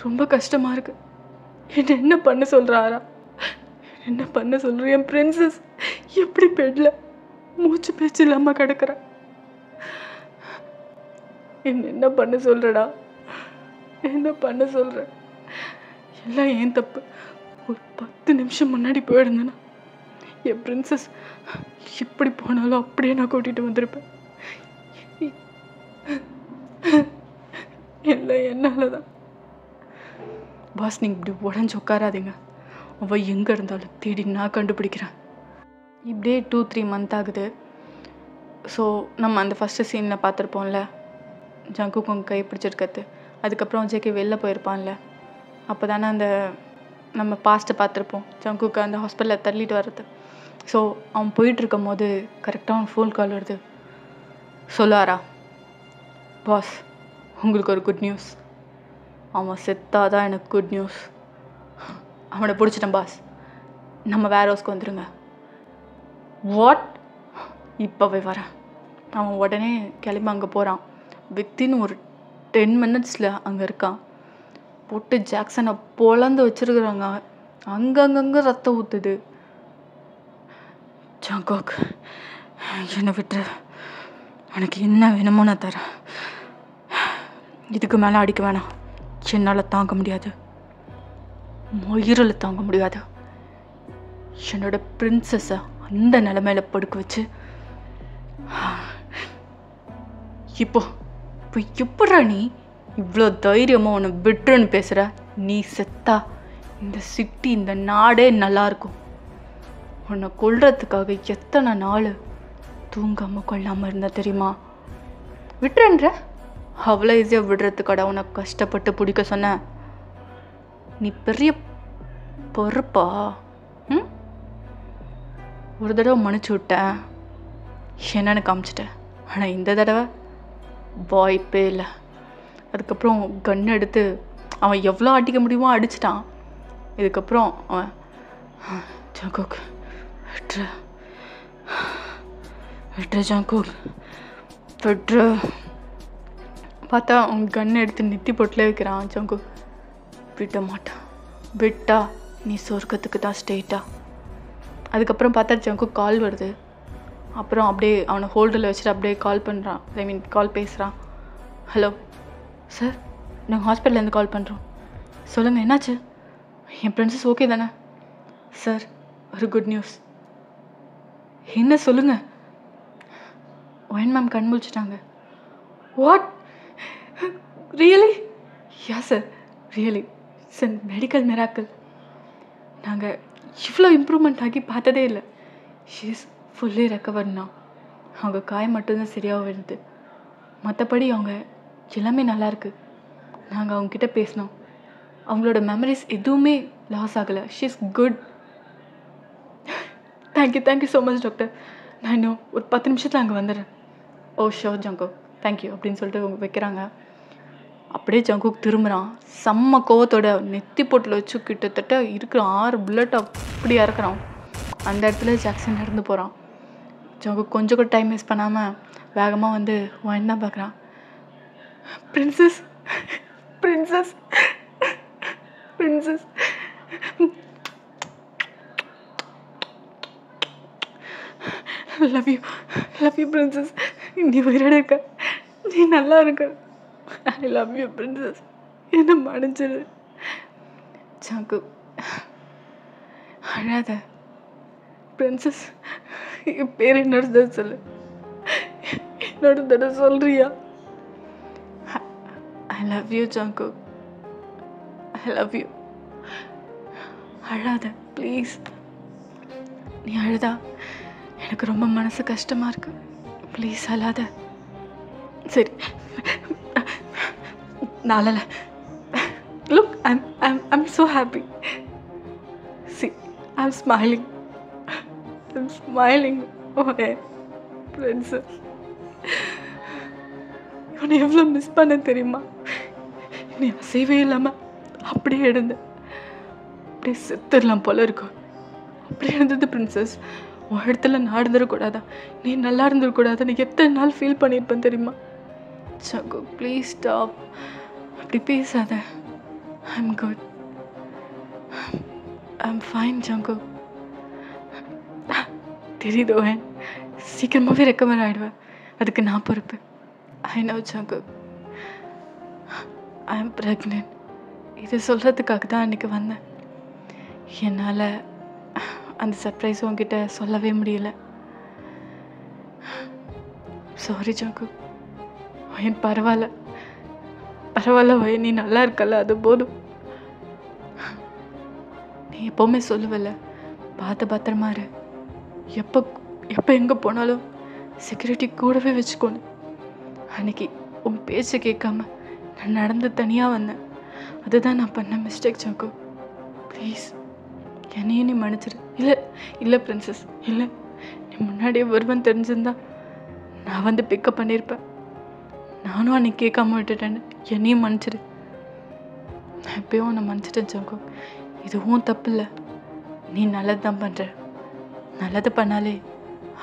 ரொம்ப கஷ்டமாக இருக்கு. என்ன பண்ண சொல்கிறாரா? என் பிரின்சஸ் எப்படி பெட்ல மூச்சு பேச்சு இல்லாமல் கிடக்குறா? என்ன பண்ண சொல்கிறடா? எல்லாம் ஏன் தப்பு. ஒரு 10 நிமிஷம் முன்னாடி போயிருந்தேன்னா என் பிரின்சஸ் எப்படி போனாலும் அப்படியே நான் கூட்டிகிட்டு வந்திருப்பேன். எல்லாம் என்னால் தான். பாஸ் நீங்கள் இப்படி உடஞ்சி உட்காராதீங்க. அவள் எங்கே இருந்தாலும் தேடி நான் கண்டுபிடிக்கிறேன். இப்படியே 2-3 மந்த் ஆகுது. ஸோ நம்ம அந்த ஃபஸ்ட்டு சீனில் பார்த்துருப்போம்ல, ஜங்குக்கு உங்கள் கை பிடிச்சிருக்கிறது. அதுக்கப்புறம் ஜேகே வெளில போயிருப்பான்ல, அப்போ தானே அந்த நம்ம பாஸ்ட்டை பார்த்துருப்போம். ஜங்குக்கு அந்த ஹாஸ்பிட்டலில் தள்ளிட்டு வர்றது. ஸோ அவன் போயிட்டுருக்கும் போது கரெக்டாக அவன் ஃபோன் கால் வருது. சொல்லாரா, பாஸ் உங்களுக்கு ஒரு குட் நியூஸ். அவன் செத்தாதான் எனக்கு குட் நியூஸ். அவனை பிடிச்சிட்டேன் பாஸ், நம்ம வேர் ஹவுஸ்க்கு வந்துடுங்க. வாட்? இப்போவே வரேன். அவன் உடனே கிளம்பி அங்கே போகிறான். வித்தின் ஒரு 10 மினிட்ஸில் அங்கே இருக்கான். போட்டு ஜாக்சனை பொழந்து வச்சுருக்குறாங்க. அங்கங்கே ரத்தம் ஊற்றுது. ஜங்குக் என்னை விட்டுரு, உனக்கு என்ன வேணுமோ நான் தரேன். இதுக்கு மேலே அடிக்க வேணாம். என்னால் தாங்க முடியாது, உயிரில் தாங்க முடியாது. என்னோட பிரின்சஸை அந்த நிலைமையில படுக்க வச்சு இப்போ எப்படா நீ இவ்வளோ தைரியமாக உன்னை விட்டுருன்னு பேசுகிற? நீ செத்தா இந்த சிட்டி, இந்த நாடே நல்லாயிருக்கும். உன்னை கொல்றதுக்காக எத்தனை நாள் தூங்காமல் கொள்ளாமல் இருந்தா தெரியுமா? விட்டுறன்ற அவ்வளோ ஈஸியாக விடுறதுக்காடா உனக்கு கஷ்டப்பட்டு பிடிக்க சொன்ன? நீ பெரிய பொறுப்பா? ஒரு தடவை மன்னிச்சு விட்டேன், என்னன்னு காமிச்சிட்டேன். ஆனால் இந்த தடவை வாய்ப்பே இல்லை. அதுக்கப்புறம் கன் எடுத்து அவன் எவ்வளோ அடிக்க முடியுமோ அடிச்சிட்டான். இதுக்கப்புறம் அவன் ஜாங்கோக் விட்ரு விட்ரு ஜாங்கோக் விட்ரு பார்த்தா அவன் கன் எடுத்து நெத்தி போட்டில் வைக்கிறான். ஜாங்கோக் விட மாட்டான். விட்டா நீ சொர்க்கத்துக்கு தான் ஸ்ட்ரெயிட்டா. அதுக்கப்புறம் பார்த்தா ஜாங்கோக் கால் வருது. அப்புறம் அப்படியே அவனை ஹோல்டரில் வச்சுட்டு அப்படியே கால் பண்ணுறான். கால் பேசுகிறான். ஹலோ சார், நாங்கள் ஹாஸ்பிட்டல்லேருந்து கால் பண்ணுறோம். சொல்லுங்கள், என்னாச்சு? என் பிரின்சஸ் ஓகே தானே? சார், ஒரு குட் நியூஸ். என்ன சொல்லுங்கள்? ஒயன் மேம் கண் முழிச்சிட்டாங்க. What? Really? Ya sir, really it's a medical miracle. நாங்கள் இவ்வளோ இம்ப்ரூவ்மெண்ட் ஆகி பார்த்ததே இல்லை. ஷீ இஸ் ஃபுல்லி ரெக்கவர்ட்னா. அவங்க காயம் மட்டும்தான் சரியாக வருது. மற்றபடி அவங்க எல்லாமே நல்லாயிருக்கு. நாங்கள் அவங்கக்கிட்ட பேசினோம். அவங்களோட மெமரிஸ் எதுவுமே லாஸ் ஆகலை. She is good. Thank you so much doctor. நான் இன்னும் ஒரு 10 நிமிஷத்தில் அங்கே வந்துடுறேன். ஓ ஷோர் ஜாங்கோக், தேங்க்யூ அப்படின்னு சொல்லிட்டு அவங்க வைக்கிறாங்க. அப்படியே ஜாங்கோக் திரும்புகிறான். செம்ம கோவத்தோட நெத்தி போட்டில் வச்சு கிட்டத்தட்ட இருக்கிற 6 புல்லட் அப்படி இறக்குறான். அந்த இடத்துல ஜாக்சன் நடந்து போகிறான். ஜாங்கோக் கொஞ்சம் கூட டைம் வேஸ்ட் பண்ணாமல் வேகமாக வந்து ஒயன் தான் பார்க்குறான். Princess princess princess love you princess. நீ உயிரோட இருக்க, நீ நல்லா இருக்க. ஐ லவ் யூ பிரின்சஸ். என்ன மன்னிச்சிடு. ஜாங்கோக் அழாத. பிரின்சஸ், என் பேர் என்னோட சொல்லு. என்னோட தடவை சொல்றியா? I love you Jungkook, I love you. அழாத ப்ளீஸ். நீ அழுதா எனக்கு ரொம்ப மனசு கஷ்டமாக இருக்கு. ப்ளீஸ் அழாத. சரி, நாளல. Look, I'm so happy. See, I'm smiling. Okay princess, உன்னை எவ்வளோ மிஸ் பண்ண தெரியுமா? நீ அசைவே இல்லாமல் அப்படியே இருந்த. அப்படியே செத்துடலாம் போல இருக்கும். அப்படியே இருந்தது பிரின்சஸ். உன் இடத்துல நான் இருந்துடக்கூடாதா? நீ நல்லா இருந்துடக்கூடாதா? நீ எத்தனை நாள் ஃபீல் பண்ணியிருப்பேன் தெரியுமா? Django please stop. அப்படி பேசாத. I'm good, I'm fine Django. தெரியுதோ, சீக்கிரமாகவே ரெக்கவர் ஆகிடுவேன். அதுக்கு நான் பொறுப்பு. I know Django, I am pregnant. இது சொல்கிறதுக்காக தான் அன்றைக்கி வந்தேன். என்னால் அந்த சர்ப்ரைஸ் உங்ககிட்ட சொல்லவே முடியல. Sorry Django. என் பரவாயில்ல வயன், நீ நல்லா இருக்கல, அது போதும். நீ எப்போவுமே சொல்லுவல, பார்த்து பத்திரமா இரு. எப்போ எங்கே போனாலும் செக்யூரிட்டி கூடவே வச்சுக்கோணும். அன்னைக்கு உன் பேச்சை கேட்காம நான் நடந்து தனியாக வந்தேன். அதுதான் நான் பண்ண மிஸ்டேக் ஜாங்கோ. ப்ளீஸ் என்னையும் நீ மன்னிச்சிரு. இல்லை பிரின்சஸ், இல்லை. நீ முன்னாடியே வருவன் தெரிஞ்சிருந்தா நான் வந்து பிக்கப் பண்ணியிருப்பேன். நானும் அன்னைக்கு கேட்காம விட்டுட்டேன்னு என்னையும் மன்னிச்சிரு. நான் எப்பயும் உன்னை மன்னிச்சிட்டேன் ஜாங்கோ. இதுவும் தப்பு இல்லை. நீ நல்லது தான் பண்ணுற. நல்லது பண்ணாலே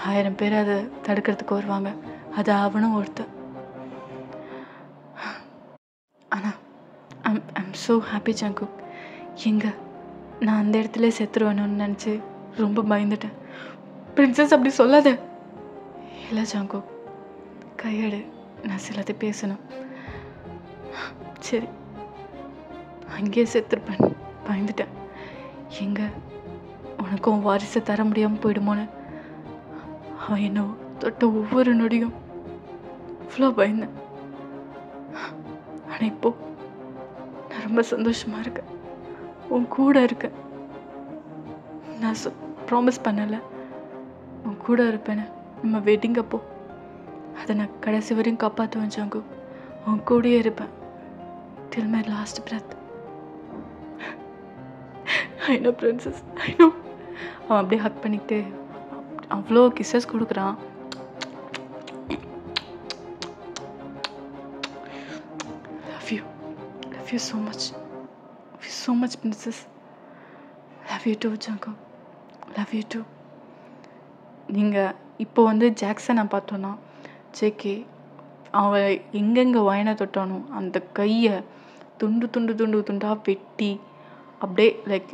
1000 பேர் அதை தடுக்கிறதுக்கு வருவாங்க. அது அவனும் ஒருத்தன். ஆனால் ஐம் ஸோ ஹாப்பி ஜாங்கோ. நான் அந்த இடத்துல செத்துருவேணும்னு நினச்சி ரொம்ப பயந்துட்டேன். பிரின்சஸ் அப்படி சொல்லாத. இல்லை ஜாங்கோ, கையெடு, நான் சிலது பேசணும். சரி, அங்கேயே செத்துருப்பேன், பயந்துட்டேன். எங்க உனக்கும் வாரிசை தர முடியாமல் போயிடுமோன்னு அவன் என்ன தொட்ட ஒவ்வொரு நொடியும் அவ்வளோ பயந்தேன். ஆனால் இப்போ நான் ரொம்ப சந்தோஷமாக இருக்கேன், உன் கூட இருக்கேன். நான் ப்ராமிஸ் பண்ணலை உன் கூட இருப்பேன்னு நம்ம வெட்டிங் அப்போ. அதை நான் கடைசி வரையும் காப்பாற்றுவேன் ஜாங்கு. உன் கூடயே இருப்பேன் till my last breath. I know princess, I know. அவன் அப்படியே ஹக் பண்ணிக்கிட்டு அவ்வளோ கிஸ்ஸஸ் கொடுக்குறான். Love you so much. Love you so much, princess. Love you too, Janko. Love you too. நீங்கள் இப்போ ஜாக்சனை பார்த்தோன்னா ஜேகே அவன் எங்கெங்கே வயனை தொட்டானோ அந்த கையை துண்டு துண்டு துண்டு துண்டாக வெட்டி அப்படியே லைக்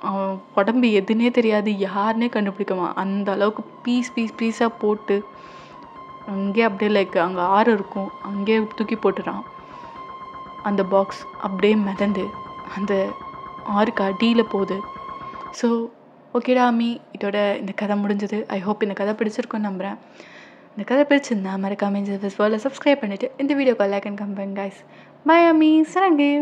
அவன் உடம்பு எதுன்னே தெரியாது, யாருன்னே கண்டுபிடிக்குவான். அந்த அளவுக்கு பீஸாக போட்டு அங்கேயே அப்படியே லைக் அங்கே ஆறு இருக்கும், அங்கேயே தூக்கி போட்டுறான். அந்த பாக்ஸ் அப்படியே மிதந்து அந்த ஆறுக்கு அடியில் போகுது. ஸோ ஓகேடா அம்மி, இதோட இந்த கதை முடிஞ்சது. ஐ ஹோப் இந்த கதை பிடிச்சிருக்குன்னு நம்புகிறேன். இந்த கதை பிடிச்சிருந்தா மறக்காம இந்த சப்ஸ்கிரைப் பண்ணிவிட்டு இந்த வீடியோக்கு like and comment guys. Bye அம்மி, சரங்கு.